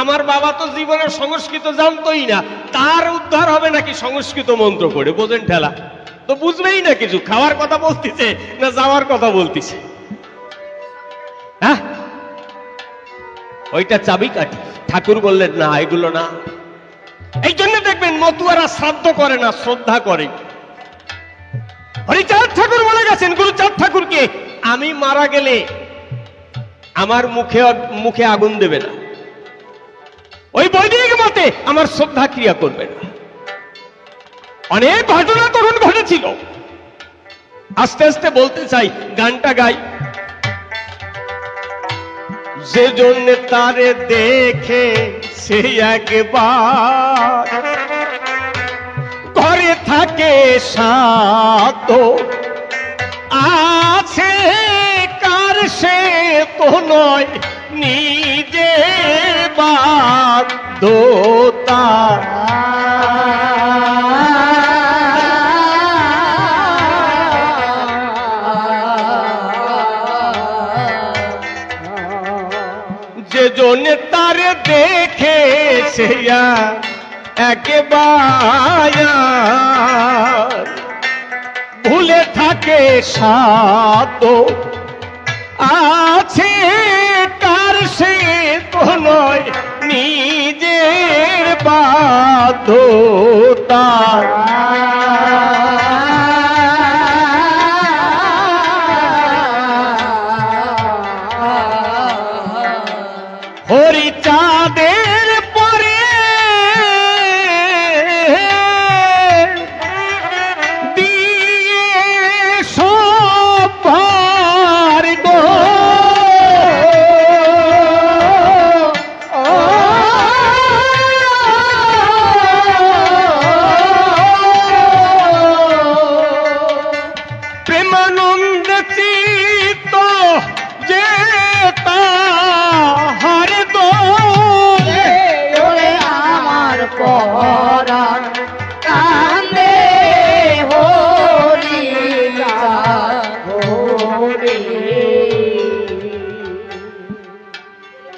আমার বাবা তো জীবনের সংস্কৃত জানতোই না, তার উদ্ধার হবে নাকি সংস্কৃত মন্ত্র পড়ে? বোঝেন ঠেলা তো বুঝবেই না কিছু। খাওয়ার কথা বলতেছে না যাওয়ার কথা বলতেছে? হ্যাঁ, ওইটা চাবিকাঠি। ঠাকুর বললেন না, এগুলো না। এই জন্য দেখবেন মতুয়ারা শ্রাদ্ধ করে না, শ্রদ্ধা করে। হরিচাঁদ ঠাকুর বলে গেছেন গুরুচাঁদ ঠাকুরকে, আমি মারা গেলে আমার মুখে আগুন দেবে না, ওই বৈদিক মতে আমার শ্রদ্ধা ক্রিয়া করবে না। অনেক ঘটনা তখন ঘটেছিল। আস্তে আস্তে বলতে চাই, গানটা গাই। যে জন্য তারে দেখে সে একবার ঘরে থাকে সাত আছে, কার সে তো নয় নিজের বাধ্যতা। যে জন্য তারে দেখে সে একেবারে ভুলে থাকে সাত আছে, কার সে তো নয় নিজের বাধ্যতা। হরিচাঁদের পরে দিয়ে সব ভার গো, প্রেমানন্দ চিত্ত যে তাহার দোলে ওরে আমার পরাণ কান্দে হরিচাঁদ ওরে।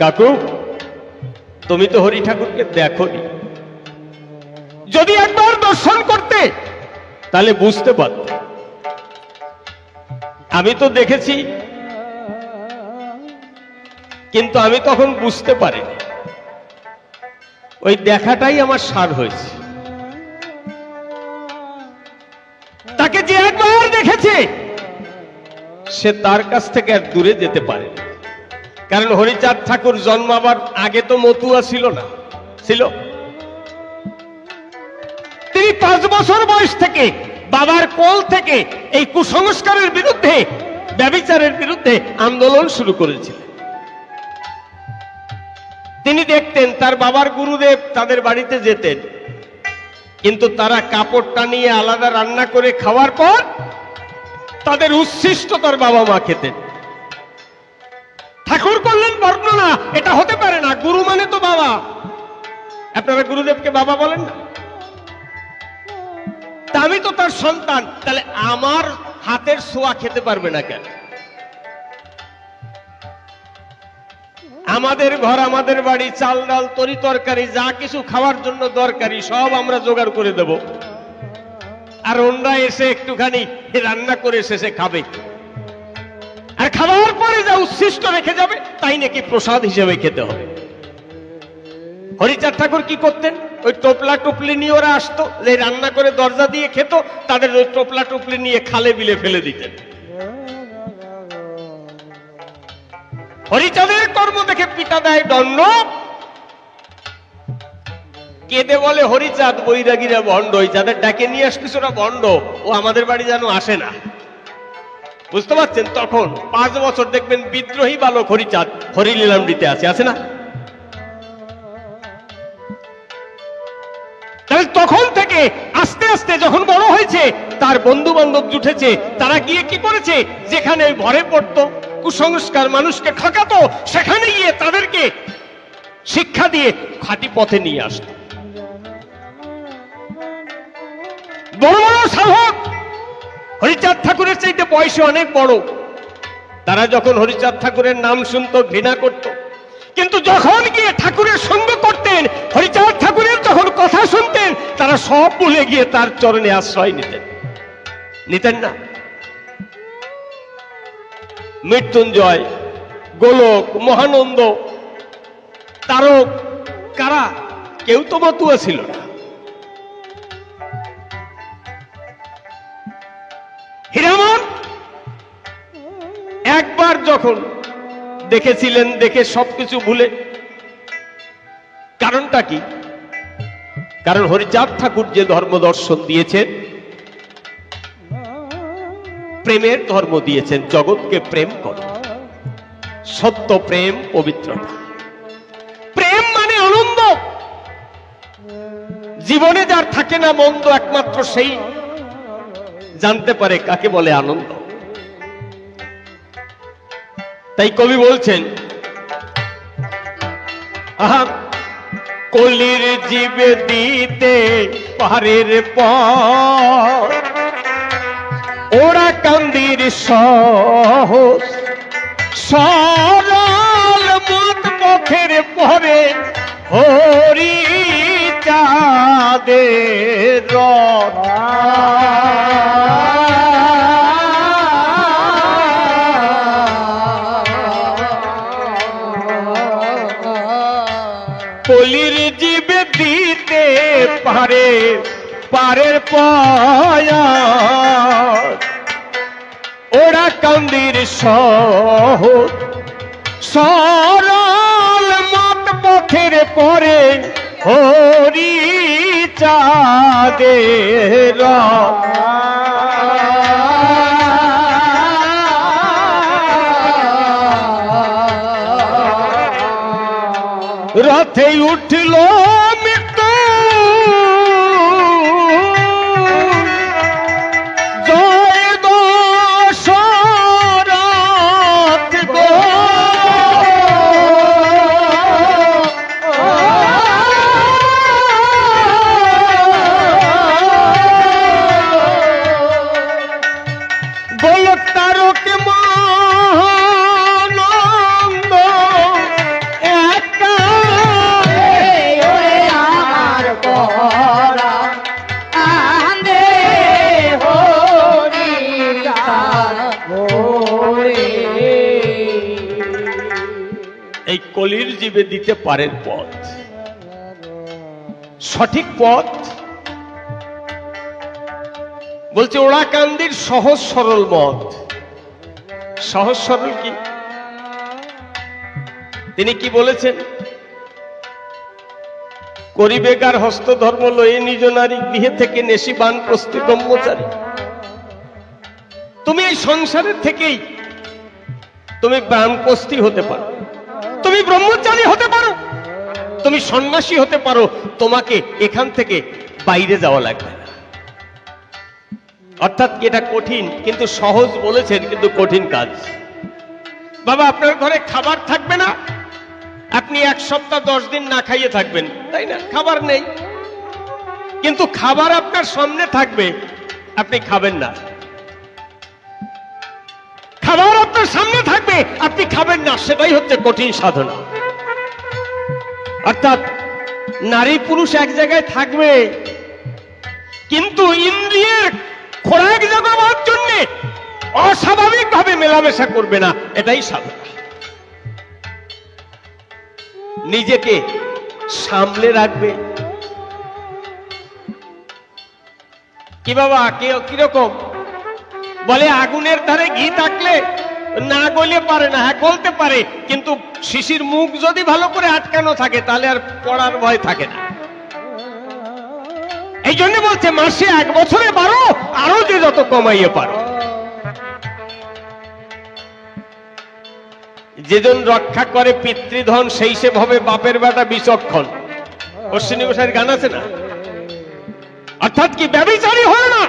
কাকু, তুমি তো হরি ঠাকুরকে দেখোনি। যদি একবার দর্শন করতে তাহলে বুঝতে পারতে। আমি তো দেখেছি, কিন্তু আমি তখন বুঝতে পারিনি। ওই দেখাটাই আমার সার হয়েছে। তাকে যে একবার দেখেছে সে তার কাছ থেকে আর দূরে যেতে পারে না। কারণ হরিচাঁদ ঠাকুর জন্মাবার আগে তো মতুয়া ছিল না, ছিল। তিনি 5 বছর বয়স থেকে বাবার কোল থেকে এই কুসংস্কারের বিরুদ্ধে, ব্যভিচারের বিরুদ্ধে আন্দোলন শুরু করেছিলেন। তিনি দেখতেন তার বাবার গুরুদেব তাদের বাড়িতে যেতেন, কিন্তু তারা কাপড়টা নিয়ে আলাদা রান্না করে খাওয়ার পর তাদের উচ্ছিষ্ট তার বাবা মা খেতেন। ঠাকুর করলেন বর্ণনা, এটা হতে পারে না, গুরু মানে তো বাবা। আপনারা গুরুদেবকে বাবা বলেন না? তা আমি তো তার সন্তান, তাহলে আমার হাতের ছোঁয়া খেতে পারবে না কেন? আমাদের ঘর, আমাদের বাড়ি, চাল ডাল তরি তরকারি যা কিছু খাওয়ার জন্য দরকারি সব আমরা জোগাড় করে দেব, আর ওনরা এসে একটুখানি রান্না করে শেষে খাবে, আর খাওয়ার পরে যা উচ্ছিষ্ট রেখে যাবে তাই নাকি প্রসাদ হিসেবে খেতে হবে। হরিচাঁদ ঠাকুর কি করতেন? ওই টোপলা টুপলি নিয়ে ওরা আসতো, যে রান্না করে দরজা দিয়ে খেত, তাদের ওই টোপলা টুপলি নিয়ে খালে বিলে ফেলে দিতেন। হরিচাঁদের কর্ম দেখে পিতা দেয় দণ্ড, কেঁদে বলে হরিচাঁদ বৈরাগীরা ভণ্ড, ওই যাদের ডাকে নিয়ে আসতিস ওরা ভণ্ড, ও আমাদের বাড়ি যেন আসে না। বুঝতে পারছেন? তখন 5 বছর দেখবেন বিদ্রোহী বালক হরিচাঁদ হরিলীলাম দিতে আছে না? তাহলে তখন থেকে আস্তে আস্তে যখন বড় হয়ে হয়েছে, তার বন্ধু বান্ধব জুটেছে, তারা গিয়ে কি করেছে, যেখানে ভরে পড়তো, কুসংস্কার মানুষকে ঠকাতো, সেখানে গিয়ে তাদেরকে শিক্ষা দিয়ে খাঁটি পথে নিয়ে আসতো। বড় বড় সাধক হরিচাঁদ ঠাকুরের চাইতে বয়সে অনেক বড়, তারা যখন হরিচাঁদ ঠাকুরের নাম শুনতো ঘৃণা করত, কিন্তু যখন গিয়ে ঠাকুরের সঙ্গ করতেন, হরিচাঁদ ঠাকুরের যখন কথা শুনতেন, তারা সব ভুলে গিয়ে তার চরণে আশ্রয় নিতেন না। মৃত্যুঞ্জয়, গোলক, মহানন্দ, তারক, কারা, কেউ তো মতুয়া ছিল না। হীরামন একবার যখন দেখেছিলেন, দেখে সবকিছু ভুলে। কারণটা কি? কারণ হরিচাঁদ ঠাকুর যে ধর্ম দর্শন দিয়েছেন, প্রেমের ধর্ম দিয়েছেন, জগৎকে প্রেম করো, সত্য প্রেম, পবিত্রতা। প্রেম মানে আনন্দ। জীবনে যার থাকে না মন্দ, একমাত্র সেই জানতে পারে কাকে বলে আনন্দ। তাই কবি বলছেন, আহা কলির জীবে দিতে পারের পর, ওরা কান্দির সহজ সরল মত পথের পরে হরি চাঁদের রথ। কলির জীবে দিতে পারে পারের পয়ার, ওরা কান্দির সহজ সরল মত পথের পরে হরি চাঁদের রথ। রথে উঠল মৃত্যু, জয় দশরথ গো, গোলক তারক মহানন্দ একা আমার পরাণ কান্দে হরি চাঁদ ভোরে। এই কলির জীবে দিতে পারেন পথ, সঠিক পথ বলছে ওরা কান্দির সহজ সরল মত। সহজ সরল কি? তিনি কি বলেছেন? করিবেগার হস্ত ধর্ম লয়ে নিজ নারী, গৃহে থেকে নেশি বান প্রস্তি ব্রহ্মচারী। তুমি এই সংসারের থেকেই তুমি বানপ্রস্থী হতে পারো, তুমি ব্রহ্মচারী হতে পারো, তুমি সন্ন্যাসী হতে পারো, তোমাকে এখান থেকে বাইরে যাওয়া লাগবে না। অর্থাৎ এটা কঠিন কিন্তু সহজ বলেছেন, কিন্তু কঠিন কাজ। বাবা আপনার ঘরে খাবার থাকবে না, আপনি 1 সপ্তাহ 10 দিন না খাইয়ে থাকবেন, তাই না? খাবার নেই, কিন্তু খাবার আপনার সামনে থাকবে, আপনি খাবেন না। খাবার আপনার সামনে থাকবে, আপনি খাবেন না, সেটাই হচ্ছে কঠিন সাধনা। অর্থাৎ নারী পুরুষ এক জায়গায় থাকবে, কিন্তু ইন্দ্রিয়ের খোরাক জোগাবার জন্য অস্বাভাবিক ভাবে মেলামেশা করবে না, এটাই সাধনা। নিজেকে সামলে রাখবে। কি বাবা, কিরকম বলে? আগুনের ধারে ঘি থাকলে না গলে পারে না, হ্যাঁ গলতে পারে, কিন্তু শিশির মুখ যদি ভালো করে আটকানো থাকে তাহলে আর পড়ার ভয় থাকে না। এই জন্য বলছে মাসে 1 বছরে 12, আরো যে যত কমাইয়ে পারো। যেজন রক্ষা করে পিতৃধন, সেই সে ভাবে বাপের বেটা বিচক্ষণ। অশ্বিনী গোসাইয়ের গান আছে না? অর্থাৎ কি ব্যভিচারী হয় না,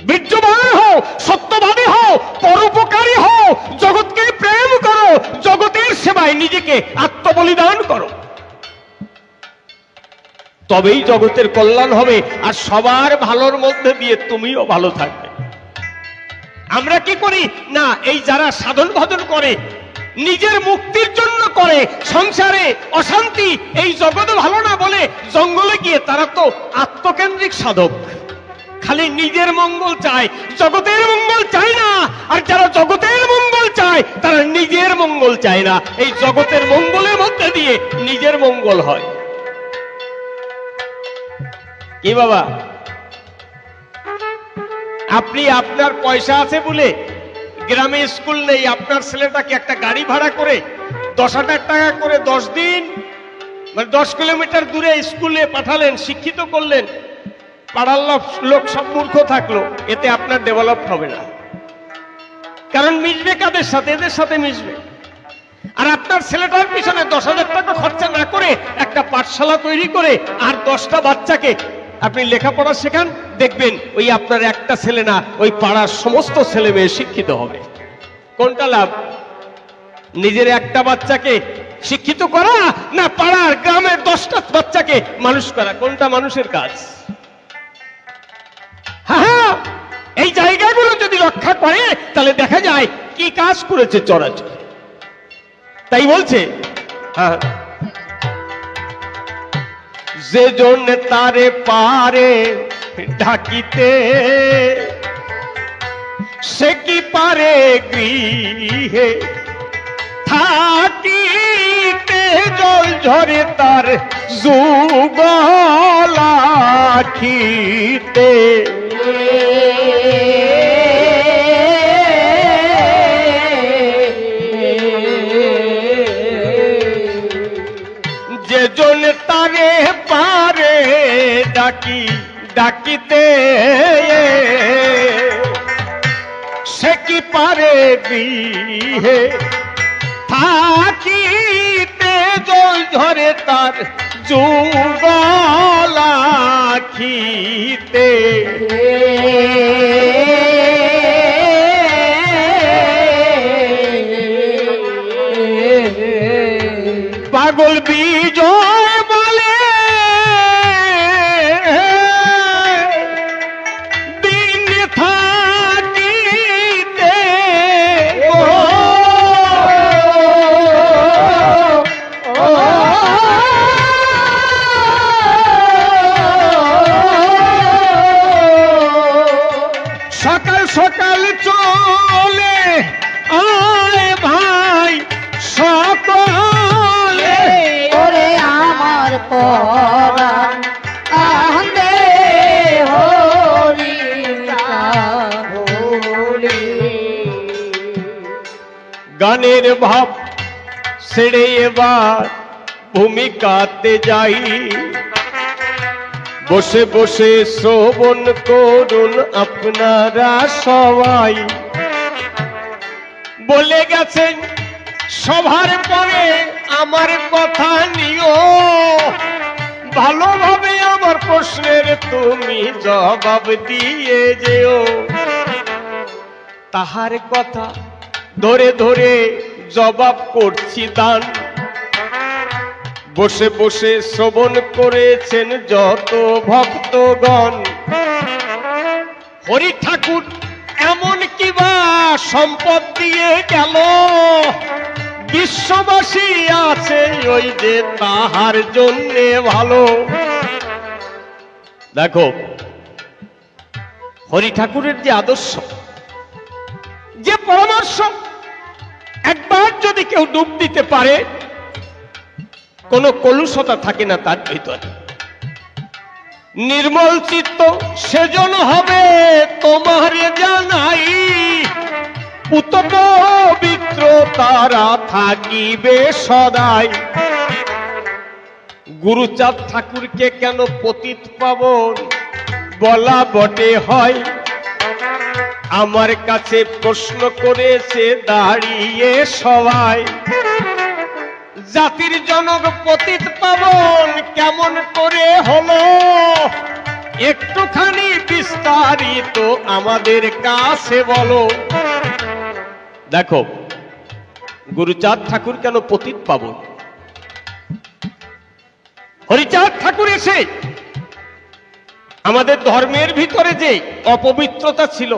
বীর্যবান হও, সত্যবাদী হও, পরোপকারী হও, জগৎকে প্রেম করো, জগতের সেবায় নিজেকে আত্মবলিদান করো, তবেই জগতের কল্যাণ হবে। আর সবার ভালোর মধ্যে দিয়ে তুমিও ভালো থাকবে। আমরা কি করি না, এই যারা সাধন ভজন করে নিজের মুক্তির জন্য করে, সংসারে অশান্তি, এই জগৎ ভালো না বলে জঙ্গলে গিয়ে তারা তো আত্মকেন্দ্রিক সাধক, খালি নিজের মঙ্গল চায়, জগতের মঙ্গল চায় না। আর যারা জগতের মঙ্গল চায় তারা নিজের মঙ্গল চায় না। এই জগতের মঙ্গলের মধ্যে দিয়ে নিজের মঙ্গল হয়। কি বাবা, আপনি আপনার পয়সা আছে বলে গ্রামে স্কুল নেই, আপনার ছেলেটাকে একটা গাড়ি ভাড়া করে 10,000 টাকা করে 10 দিন, মানে 10 কিলোমিটার দূরে স্কুলে পাঠালেন, শিক্ষিত করলেন, পাড়ার লোক সব মূর্খ থাকলো, এতে আপনার ডেভেলপ হবে না। কারণ মিশবে কাদের সাথে? এদের সাথে মিশবে। আর আপনার ছেলেটার পিছনে 10,000 টাকা খরচা না করে একটা পাঠশালা তৈরি করে আর 10টা বাচ্চাকে আপনি লেখাপড়া শেখান, দেখবেন ওই আপনার একটা ছেলে না, ওই পাড়ার সমস্ত ছেলে মেয়ে শিক্ষিত হবে। কোনটা লাভ? নিজের একটা বাচ্চাকে শিক্ষিত করা না পাড়ার গ্রামের 10টা বাচ্চাকে মানুষ করা? কোনটা মানুষের কাজ? হ্যাঁ, এই জায়গাগুলো যদি রক্ষা করে তাহলে দেখা যায় কি কাজ করেছে চরাচর। তাই বলছে, হ্যাঁ, যে জন্য তারে পারে ঢাকিতে, সে কি পারে গৃহে থাকিতে, জল ঝরে তার যুগল আখিতে। যে জন তারে পারে ডাকিতে, সে কি পারে গৃহে থাকিতে, জল ঝরে তার যুগল আখিতে। পাগল বিজয় বলে দিন থাকিতে, সকাল সকাল চলে আয় ভাই সকলে, ওরে আমার পরাণ কান্দে হরি হরি। গানের ভাব ছেড়ে এবার ভূমিকাতে যাই, বসে বসে শ্রবণ করুন আপনারা সবাই। বলে গেছেন সভার পরে আমার কথা নিও, ভালোভাবে আমার প্রশ্নের তুমি জবাব দিয়ে যেও। তাহার কথা ধরে ধরে জবাব করছি দান, বসে বসে শ্রবণ করেছেন যত ভক্তগণ। হরি ঠাকুর এমন কিবা সম্পদ দিয়ে গেল, বিশ্ববাসী আছে ওই যে তাহার জন্যে ভালো। দেখো হরি ঠাকুরের যে আদর্শ, যে পরামর্শ, একবার যদি কেউ ডুব দিতে পারে কোনো কলুষতা থাকে না তার ভিতরে। নির্মল চিত্ত সেজন হবে তোমার জানাই, পুত পবিত্র তারা থাকিবে সদাই। গুরুচাঁদ ঠাকুরকে কেন পতিত পাবন বলা বটে হয়, আমার কাছে প্রশ্ন করেছে দাঁড়িয়ে সবাই। জাতির জনক পতিত পাবন কেমন করে হলো, একটুখানি বিস্তারিত আমাদের কাছে বলো। দেখো গুরুচাঁদ ঠাকুর কেন পতিত পাবন? হরিচাঁদ ঠাকুর এসে আমাদের ধর্মের ভিতরে যে অপবিত্রতা ছিল,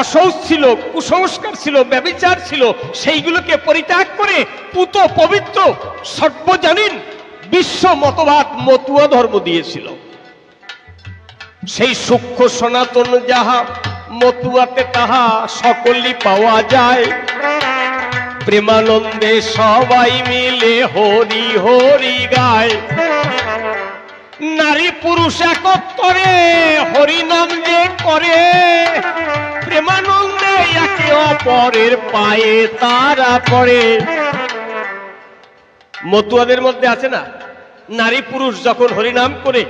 অশৌচ ছিল, কুসংস্কার ছিল, ব্যভিচার ছিল, সেইগুলোকে পরিত্যাগ করে পুত পবিত্র সর্বজনীন বিশ্ব মতবাদ মতুয়া ধর্ম দিয়েছিল। সেই সূক্ষ্ম সনাতন যাহা মতুয়াতে তাহা সকলই পাওয়া যায়। প্রেমানন্দে সবাই মিলে হরি হরি গায়। নারী পুরুষ একত্রে হরি নাম যে করে, প্রেমানন্দে একে অপরের পায়ে তারা পড়ে। মতুয়াদের মধ্যে আছে না, নারী পুরুষ যখন হরিনাম করে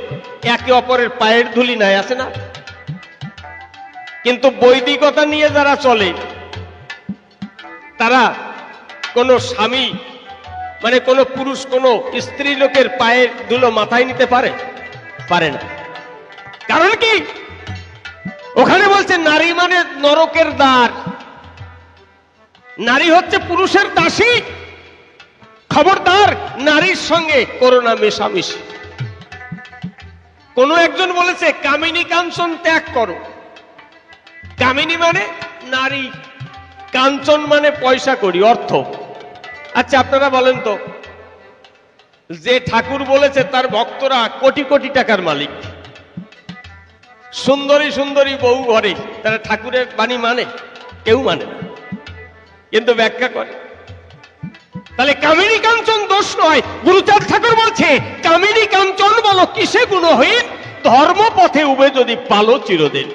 একে অপরের পায়ের ধুলি নেয়, আছে না? কিন্তু বৈদিকতা নিয়ে যারা চলে তারা কোন স্বামী মানে কোন পুরুষ কোন স্ত্রী লোকের পায়ের ধুলো মাথায় নিতে পারে? পারে না। কারণ কি? ওখানে বলছে নারী মানে নরকের দ্বার, নারী হচ্ছে পুরুষের দাসী। খবরদার নারীর সঙ্গে করোনা মেশামেশি। কোন একজন বলেছে কামিনী কাঞ্চন ত্যাগ করো। কামিনী মানে নারী, কাঞ্চন মানে পয়সা করি, অর্থ। আচ্ছা আপনারা বলেন তো, যে ঠাকুর বলেছে তার ভক্তরা কোটি কোটি টাকার মালিক, সুন্দরী সুন্দরী বউ ঘরে, তারা ঠাকুরের বাণী মানে? কেউ মানে না, কিন্তু ব্যাখ্যা করে। তাহলে কামিনী কাঞ্চন দোষ নয়। গুরুচাঁদ ঠাকুর বলছে কামিনী কাঞ্চন বলো কিসে গুণহীন, ধর্মপথে উবে যদি পালো চিরদিন।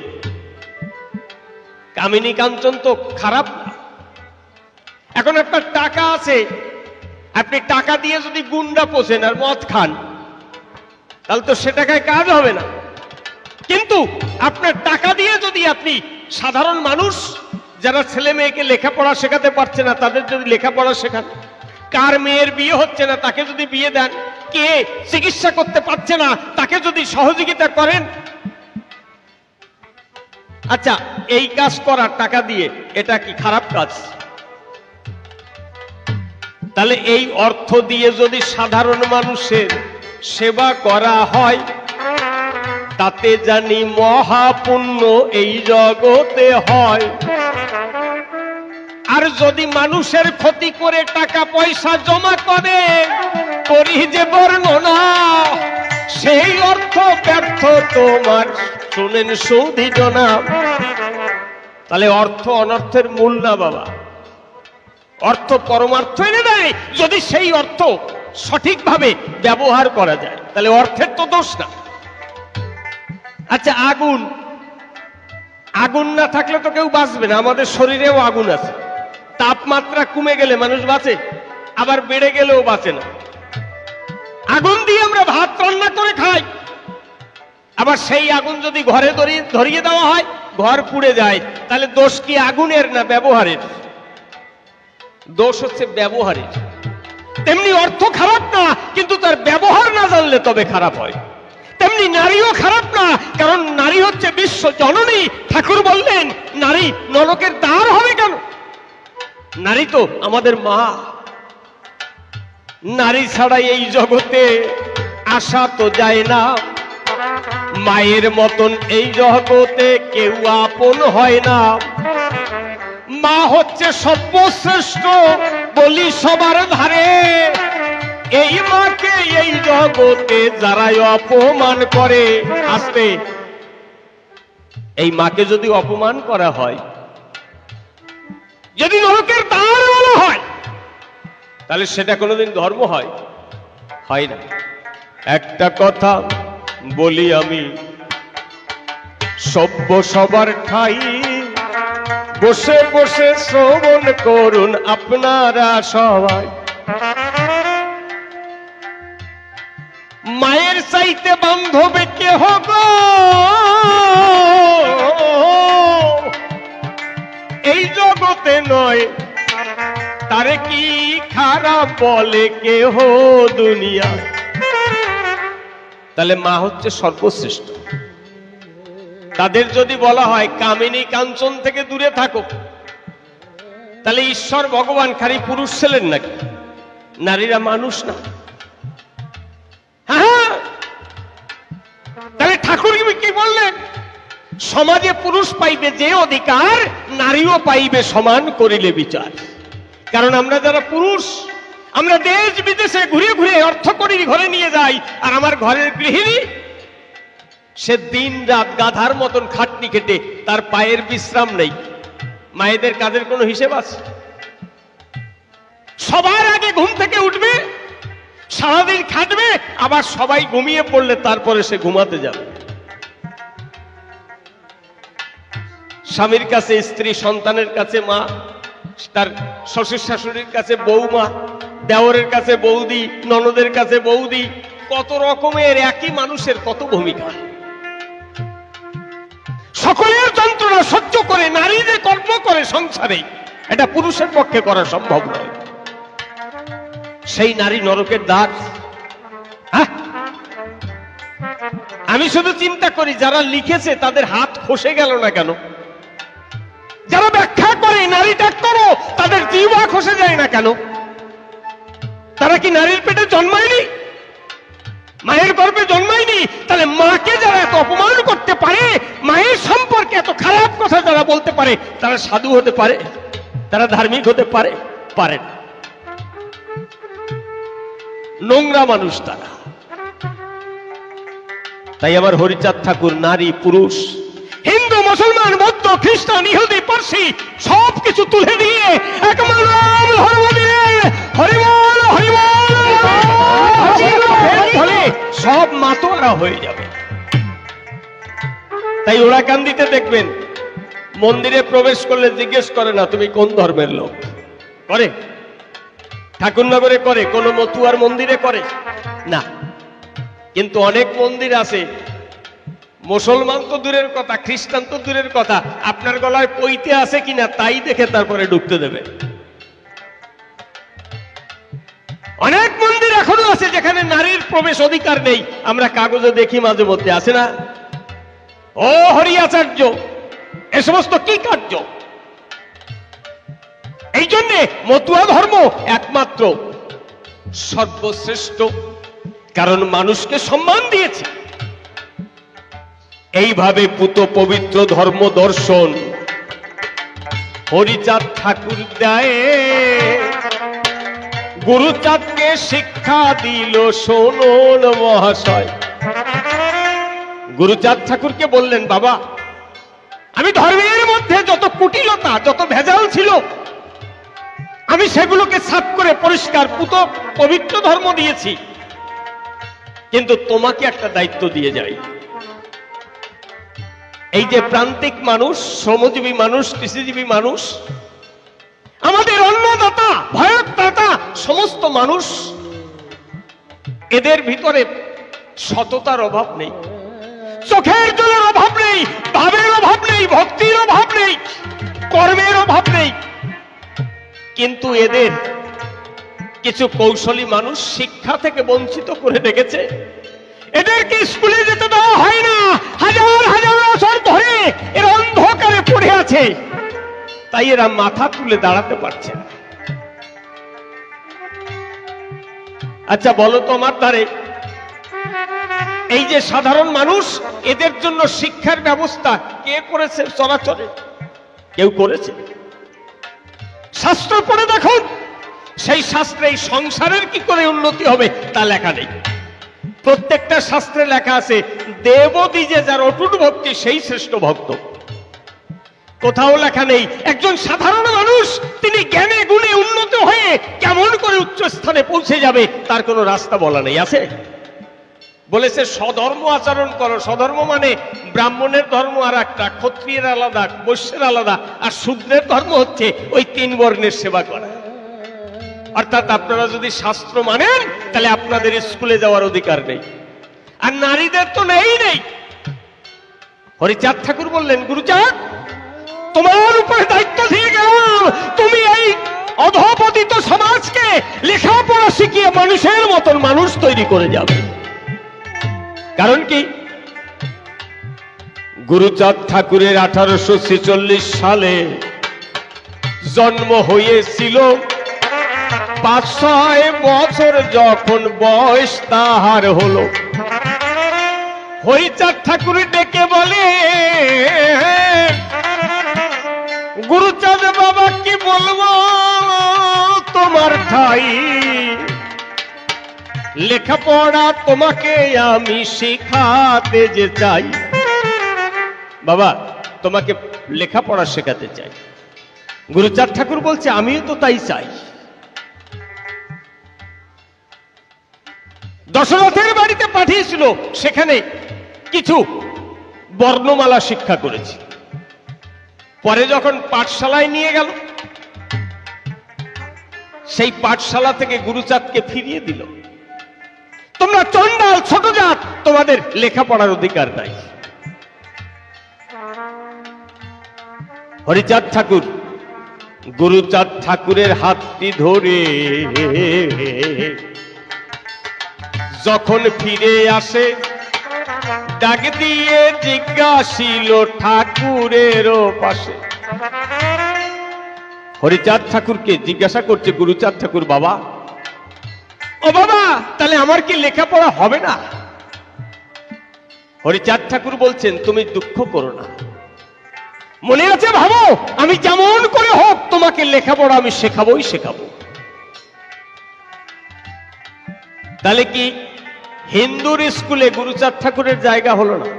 কামিনী কাঞ্চন তো খারাপ না। এখন আপনার টাকা আছে, আপনি টাকা দিয়ে যদি গুন্ডা পোষেন আর মদ খান, তাহলে তো সে টাকায় কাজ হবে না। কিন্তু আপনার টাকা দিয়ে যদি আপনি সাধারণ মানুষ যারা ছেলে মেয়েকে লেখাপড়া শেখাতে পারছে না তাদের যদি লেখাপড়া শেখান, কার মেয়ের বিয়ে হচ্ছে না তাকে যদি বিয়ে দেন, কে চিকিৎসা করতে পারছে না তাকে যদি সহযোগিতা করেন, আচ্ছা এই কাজ করার টাকা দিয়ে এটা কি খারাপ কাজ? তাহলে এই অর্থ দিয়ে যদি সাধারণ মানুষের সেবা করা হয়, তাতে জানি মহাপুণ্য এই জগতে হয়। আর যদি মানুষের ক্ষতি করে টাকা পয়সা জমা করে, করি যে বর্ণনা, সেই অর্থ ব্যর্থ তোমার, শুনেন সৌধি জনাব। তাহলে অর্থ অনর্থের মূল না বাবা, অর্থ পরমার্থ এনে দেয় যদি সেই অর্থ সঠিকভাবে ব্যবহার করা যায়, তাহলে অর্থের তো দোষ না। আচ্ছা আগুন, আগুন না থাকলে তো কেউ বাঁচবে না। আমাদের শরীরেও আগুন আছে, তাপমাত্রা কমে গেলে মানুষ বাঁচে, আবার বেড়ে গেলেও বাঁচে না। আগুন দিয়ে আমরা ভাত রান্না করে খাই, আবার সেই আগুন যদি ঘরে ধরিয়ে দেওয়া হয় ঘর পুড়ে যায়, তাহলে দোষ কি আগুনের না ব্যবহারের? দোষ হচ্ছে ব্যবহারের। তেমনি অর্থ খারাপ না, কিন্তু তার ব্যবহার না জানলে তবে খারাপ হয়। তেমনি নারীও খারাপ না, কারণ নারী হচ্ছে বিশ্ব জননী। ঠাকুর বললেন নারী নরকের দ্বার হবে কেন? নারী তো আমাদের মা। নারী ছাড়া এই জগতে আসা তো যায় না। মায়ের মতন এই জগতে কেউ আপন হয় না। মা হচ্ছে সর্বশ্রেষ্ঠ বলি সবার ধারে। এই মাকে এই জগতে যারাই অপমান করে, আসতে এই মাকে যদি অপমান করা হয়, যদি নরকের দ্বার বলা হয়, তাহলে সেটা কোনোদিন ধর্ম হয়? হয় না। একটা কথা বলি আমি, সভ্য সবার ঠাই, বসে বসে শ্রবণ করুন আপনারা সবাই। মায়ের চাইতে বান্ধবে কেহ গো, এই জগতে নয়। তারে কি খারাপ বলে কেহ দুনিয়া, তাহলে মা হচ্ছে সর্বশ্রেষ্ঠ। তাদের যদি বলা হয় কামিনী কাঞ্চন থেকে দূরে থাকো, তাহলে ঈশ্বর ভগবান খালি পুরুষ ছিলেন নাকি? নারীরা মানুষ না? হ্যাঁ, তাহলে ঠাকুর কি বললেন? সমাজে পুরুষ পাইবে যে অধিকার, নারীও পাইবে সমান করিলে বিচার। কারণ আমরা যারা পুরুষ, আমরা দেশ বিদেশে ঘুরে ঘুরে অর্থ করি ঘরে নিয়ে যাই, আর আমার ঘরের গৃহিণী সে দিন রাত গাধার মতন খাটনি খেটে, তার পায়ের বিশ্রাম নেই। মায়েদের কাজের কোনো হিসেব আছে? সবার আগে ঘুম থেকে উঠবে, সারাদিন খাটবে, আবার সবাই ঘুমিয়ে পড়লে তারপরে সে ঘুমাতে যাবে। স্বামীর কাছে স্ত্রী, সন্তানের কাছে মা, তার শ্বশুর শাশুড়ির কাছে বৌমা, দেওরের কাছে বৌদি, ননদের কাছে বৌদি, কত রকমের একই মানুষের কত ভূমিকা। সকলের যন্ত্রণা সহ্য করে নারী যে কর্ম করে সংসারে, এটা পুরুষের পক্ষে করা সম্ভব নয়। সেই নারী নরকের দ্বার। আমি শুধু চিন্তা করি যারা লিখেছে তাদের হাত খসে গেল না কেন? যারা ব্যাখ্যা করে নারী ত্যাগ করো, তাদের জিহ্বা খসে যায় না কেন? তারা কি নারীর পেটে জন্মায়নি? মায়ের গর্ভে জন্মায়নি? তাহলে মাকে যারা এত অপমান করতে পারে, মায়ের সম্পর্কে এত খারাপ কথা যারা বলতে পারে, তারা সাধু হতে পারে? তারা ধার্মিক হতে পারে? পারে না। নোংরা মানুষ তারা। তাই আমার হরিচাঁদ ঠাকুর নারী পুরুষ, হিন্দু মুসলমান বৌদ্ধ খ্রিস্টান ইহুদি পারসি সবকিছু তুলে দিয়ে এক মানব ধর্ম দিয়ে হরিবল হরিবল বলে সব মাতোয়ারা হয়ে যাবে। তাই ওরাকান্দিতে দেখবেন মন্দিরে প্রবেশ করলে জিজ্ঞেস করে না তুমি কোন ধর্মের লোক। করে? ঠাকুরনগরে করে? কোন মতুয়ার মন্দিরে করে না। কিন্তু অনেক মন্দির আছে, মুসলমান তো দূরের কথা, খ্রিস্টান তো দূরের কথা, আপনার গলায় পইতে আছে কিনা তাই দেখে তারপরে ঢুকতে দেবে। অনেক মন্দির এখনো আছে যেখানে নারীর প্রবেশ অধিকার নেই। আমরা কাগজে দেখি মাঝে মধ্যে, আছে না? ও হরি আচার্য, এ সমস্ত কি কার্য? এই জন্যে মতুয়া ধর্ম একমাত্র সর্বশ্রেষ্ঠ, কারণ মানুষকে সম্মান দিয়েছে। এইভাবে পুত পবিত্র ধর্ম দর্শন হরিচাঁদ ঠাকুর দেয়, গুরুচাঁদকে শিক্ষা দিল শোনন মহাশয়। গুরুচাঁদ ঠাকুরকে বললেন, বাবা আমি ধর্মের মধ্যে যত কুটিলতা, যত ভেজাল ছিল, আমি সেগুলোকে সাফ করে পরিষ্কার পুত পবিত্র ধর্ম দিয়েছি, কিন্তু তোমাকে একটা দায়িত্ব দিয়ে যাই। এই যে প্রান্তিক মানুষ, শ্রমজীবী মানুষ, কৃষিজীবী মানুষ, আমাদের অন্নদাতা, ভয়দাতা সমস্ত মানুষ, এদের ভিতরে সততার অভাব নেই, চোখের জলের অভাব নেই, ভাবের অভাব নেই, ভক্তির অভাব নেই, কর্মের অভাব নেই। কিন্তু এদের কিছু কৌশলী মানুষ শিক্ষা থেকে বঞ্চিত করে রেখেছে। এদেরকে স্কুলে যেতে দেওয়া হয় না, হাজার হাজার বছর ধরে এরা অন্ধকারে পড়ে আছে, তাই এরা মাথা তুলে দাঁড়াতে পারছে না। আচ্ছা বলো তো আমার দ্বারে, এই যে সাধারণ মানুষ, এদের জন্য শিক্ষার ব্যবস্থা কে করেছে? চরাচরে কেউ করেছে? শাস্ত্র পড়ে দেখুন, সেই শাস্ত্রে এই সংসারের কি করে উন্নতি হবে তা লেখা নেই। প্রত্যেকটা শাস্ত্রে লেখা আছে দেবদ্বিজে যার অটুট ভক্তি সেই শ্রেষ্ঠ ভক্ত। কোথাও লেখা নেই একজন সাধারণ মানুষ তিনি জ্ঞানে গুণে উন্নত হয়ে কেমন করে উচ্চ স্থানে পৌঁছে যাবে, তার কোনো রাস্তা বলা নেই। আছে? বলেছে স্বধর্ম আচরণ করো। স্বধর্ম মানে ব্রাহ্মণের ধর্ম আর একটা, ক্ষত্রিয়ের আলাদা, বৈশ্যের আলাদা, আর শূদ্রের ধর্ম হচ্ছে ওই তিন বর্ণের সেবা করা। অর্থাৎ আপনারা যদি শাস্ত্র মানেন তাহলে আপনাদের স্কুলে যাওয়ার অধিকার নেই, আর নারীদের তো নেই। হরিচাঁদ ঠাকুর বললেন, গুরুচাঁদ তোমার উপরে দায়িত্ব দিয়ে গেলাম, তুমি এই অধঃপতিত সমাজকে লেখাপড়া শিখিয়ে মানুষের মতন মানুষ তৈরি করে যাবে। কারণ কি, গুরুচাঁদ ঠাকুরের 1846 সালে জন্ম হয়েছিল। 5-6 বছর যখন বয়স তাহার হলো, হরিচাঁদ ঠাকুর ডেকে বলে, গুরুচাঁদ বাবা কি বলবো তোমার ঠাই, লেখাপড়া তোমাকে আমি শেখাতে যে চাই। বাবা তোমাকে লেখাপড়া শেখাতে চাই। গুরুচাঁদ ঠাকুর বলছে আমিও তো তাই চাই। দশরথের বাড়িতে পাঠিয়েছিল, সেখানে কিছু বর্ণমালা শিক্ষা করেছি। পরে যখন পাঠশালায় নিয়ে গেল, সেই পাঠশালা থেকে গুরুচাঁদকে ফিরিয়ে দিল। তোমরা চন্ডাল, ছোট জাত, তোমাদের লেখাপড়ার অধিকার নাই। হরিচাঁদ ঠাকুর গুরুচাঁদ ঠাকুরের হাতটি ধরে যখন ফিরে আসে, ডাক দিয়ে জিজ্ঞাসিল ঠাকুরের পাশে। হরিচাঁদ ঠাকুরকে জিজ্ঞাসা করছে গুরুচাঁদ ঠাকুর, বাবা ও বাবা, তাহলে আমার কি লেখাপড়া হবে না? হরিচাঁদ ঠাকুর বলছেন তুমি দুঃখ করো না, মনে আছে ভাবো, আমি যেমন করে হোক তোমাকে লেখাপড়া আমি শেখাবোই শেখাবো। তাহলে কি হিন্দুর স্কুলে গুরুচাঁদ ঠাকুরের জায়গা হলো না?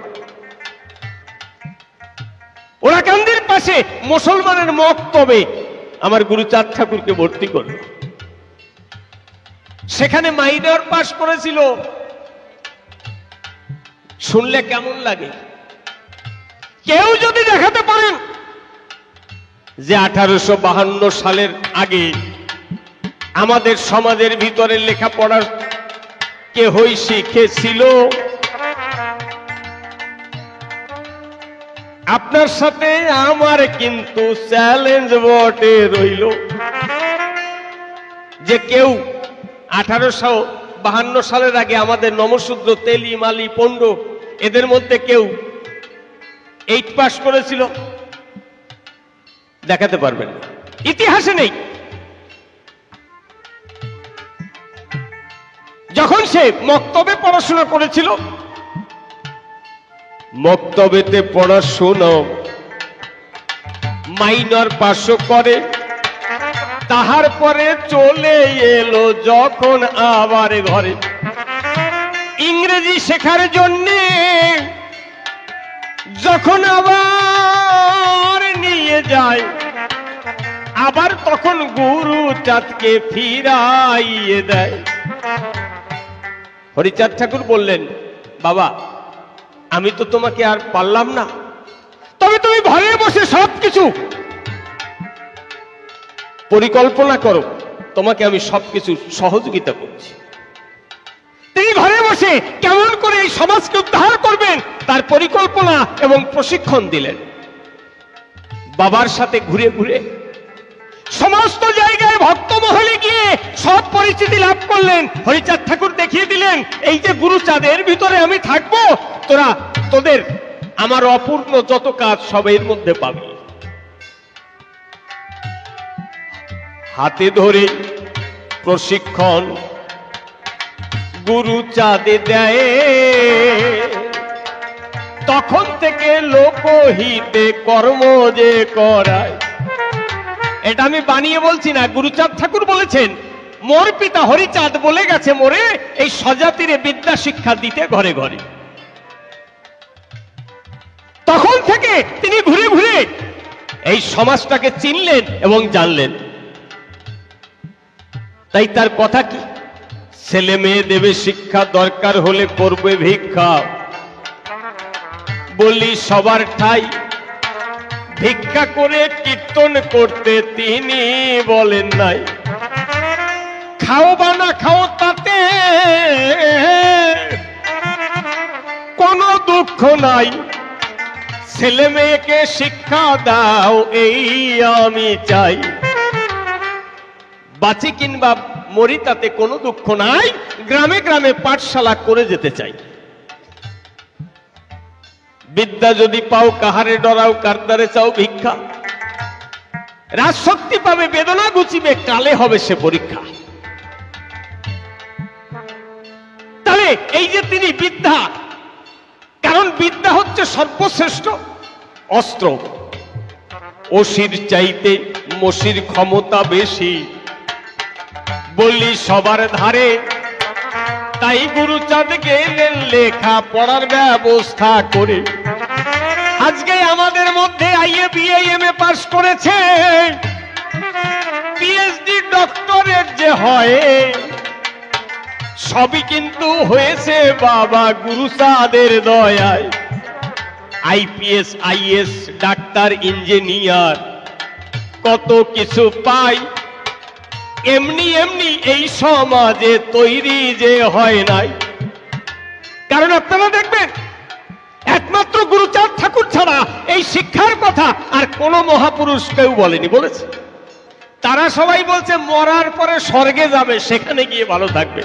ওরাকান্দির পাশে মুসলমানের মক্তবে আমার গুরুচাঁদ ঠাকুরকে ভর্তি করল। সেখানে মাইনর পাস করেছিল। শুনলে কেমন লাগে? কেউ যদি দেখাতে পারেন যে 1852 সালের আগে আমাদের সমাজের ভিতরে লেখাপড়ার কেহই শিখেছিল, আপনার সাথে আমার কিন্তু চ্যালেঞ্জ বটে রইল যে কেউ 1852 সালের আগে আমাদের নমশূদ্র, তেলি, মালি, পণ্ড এদের মধ্যে কেউ 8 পাস করেছিল? দেখাতে পারবেন না, ইতিহাসে নেই। যখন সে মক্তবে পড়াশোনা করেছিল, মক্তবেতে পড়াশোনা মাইনর পাশও করে, তাহার পরে চলে এলো যখন আবার ঘরে ইংরেজি শেখার জন্যে, যখন আবার নিয়ে যায়, আবার তখন গুরুচাঁদকে ফিরাইয়ে দেয়। হরিচাঁদ ঠাকুর বললেন, বাবা আমি তো তোমাকে আর পারলাম না, তবে তুমি ঘরে বসে সবকিছু পরিকল্পনা করো, তোমাকে আমি সবকিছু সহযোগিতা করছি। তিনি ঘরে বসে কেমন করে এই সমাজকে উদ্ধার করবেন তার পরিকল্পনা এবং প্রশিক্ষণ দিলেন। বাবার সাথে ঘুরে ঘুরে সমস্ত জায়গায় ভক্ত মহলে গিয়ে সব পরিচিতি লাভ করলেন। হরিচাঁদ ঠাকুর দেখিয়ে দিলেন, এই যে গুরুচাঁদের ভিতরে আমি থাকবো, তোরা তোদের আমার অপূর্ণ যত কাজ সব এর মধ্যে পাবি। হাতে ধরে প্রশিক্ষণ গুরুচাঁদে দেয়, তখন থেকে লোকহিতে কর্ম যে করায়। এটা আমি বানিয়ে বলছি না, গুরুচাঁদ ঠাকুর বলেছেন, মোর পিতা হরিচাঁদ বলে গেছে মোরে এই স্বজাতিরে বিদ্যা শিক্ষা দিতে ঘরে ঘরে। তখন থেকে তিনি ঘুরে ঘুরে এই সমাজটাকে চিনলেন এবং জানলেন। তাই তার কথা কি, ছেলে মেয়ে দেবে শিক্ষা, দরকার হলে করবে ভিক্ষা, বলি সবার ঠাই, ভিক্ষা করে কীর্তন করতে তিনি বলেন নাই। খাও বা না খাও তাতে কোনো দুঃখ নাই, ছেলে মেয়েকে শিক্ষা দাও এই আমি চাই। বাঁচি কিংবা মরি তাতে কোনো দুঃখ নাই, গ্রামে গ্রামে পাঠশালা করে যেতে চাই। বিদ্যা যদি পাও কাহারে ডরাও, কার দ্বারে চাও ভিক্ষা। রাজশক্তি পাবে বেদনা গুছিবে, কালে হবে সে পরীক্ষা। তাহলে এই যে তিনি বিদ্যা, কারণ বিদ্যা হচ্ছে সর্বশ্রেষ্ঠ অস্ত্র। অসির চাইতে মসির ক্ষমতা বেশি, বললি সবার ধারে। তাই গুরুচাঁদ গেলেন লেখা পড়ার ব্যবস্থা করে। আজকে আমাদের মধ্যে আইএ বিএ এমএ পাস করেছে, পিএইচডি ডক্টরেট যে হয়, সবই কিন্তু হয়েছে বাবা গুরুচাঁদের দয়ায়। আইপিএস আইএস ডাক্তার ইঞ্জিনিয়ার কত কিছু পাই, এমনি এমনি এই সমাজে তৈরি যে হয় নাই। কারণ আপনারা দেখবেন একমাত্র গুরুচাঁদ ঠাকুর ছাড়া এই শিক্ষার কথা আর কোন মহাপুরুষ কেউ বলেনি। বলেছে তারা সবাই বলছে মরার পরে স্বর্গে যাবে, সেখানে গিয়ে ভালো থাকবে।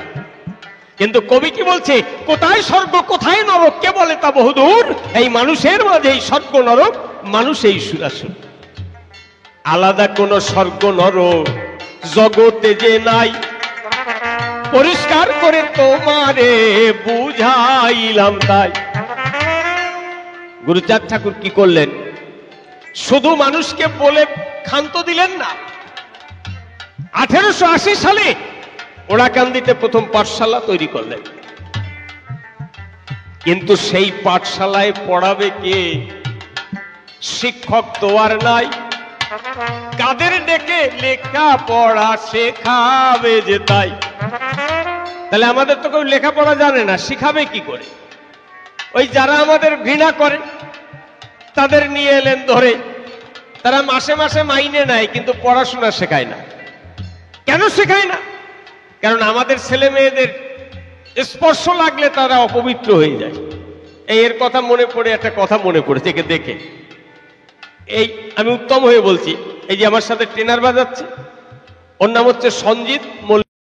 কিন্তু কবি কি বলছে, কোথায় স্বর্গ কোথায় নরক, কে বলে তা বহুদূর। এই মানুষের মাঝে এই স্বর্গ নরক, মানুষ এই সুরাসুর। আলাদা কোন স্বর্গ নরক জগতে যে নাই, পরিষ্কার করে তোমারে বুঝাইলাম তাই। গুরুচাঁদ ঠাকুর কি করলেন, শুধু মানুষকে বলে ক্ষান্ত দিলেন না। 1880 সালে ওরাকান্দিতে প্রথম পাঠশালা তৈরি করলেন। কিন্তু সেই পাঠশালায় পড়াবে কে? শিক্ষক তো আর নাই, কাদের ডেকে লেখা পড়া শেখাবে যে তাই। তাহলে আমাদের তো কেউ লেখাপড়া জানে না, শিখাবে কি করে? ওই যারা আমাদের ঘৃণা করে তাদের নিয়ে এলেন ধরে, তারা মাসে মাসে মাইনে নেয় কিন্তু পড়াশোনা শেখায় না। কেন শেখায় না? কারণ আমাদের ছেলে মেয়েদের স্পর্শ লাগলে তারা অপবিত্র হয়ে যায়। এর কথা মনে পড়ে, একটা কথা মনে পড়েছে একে দেখে। এই আমি উত্তম হয়ে বলছি, এই যে আমার সাথে ট্রেনার বাজাচ্ছে, ওর নাম হচ্ছে সঞ্জিত মল্লিক।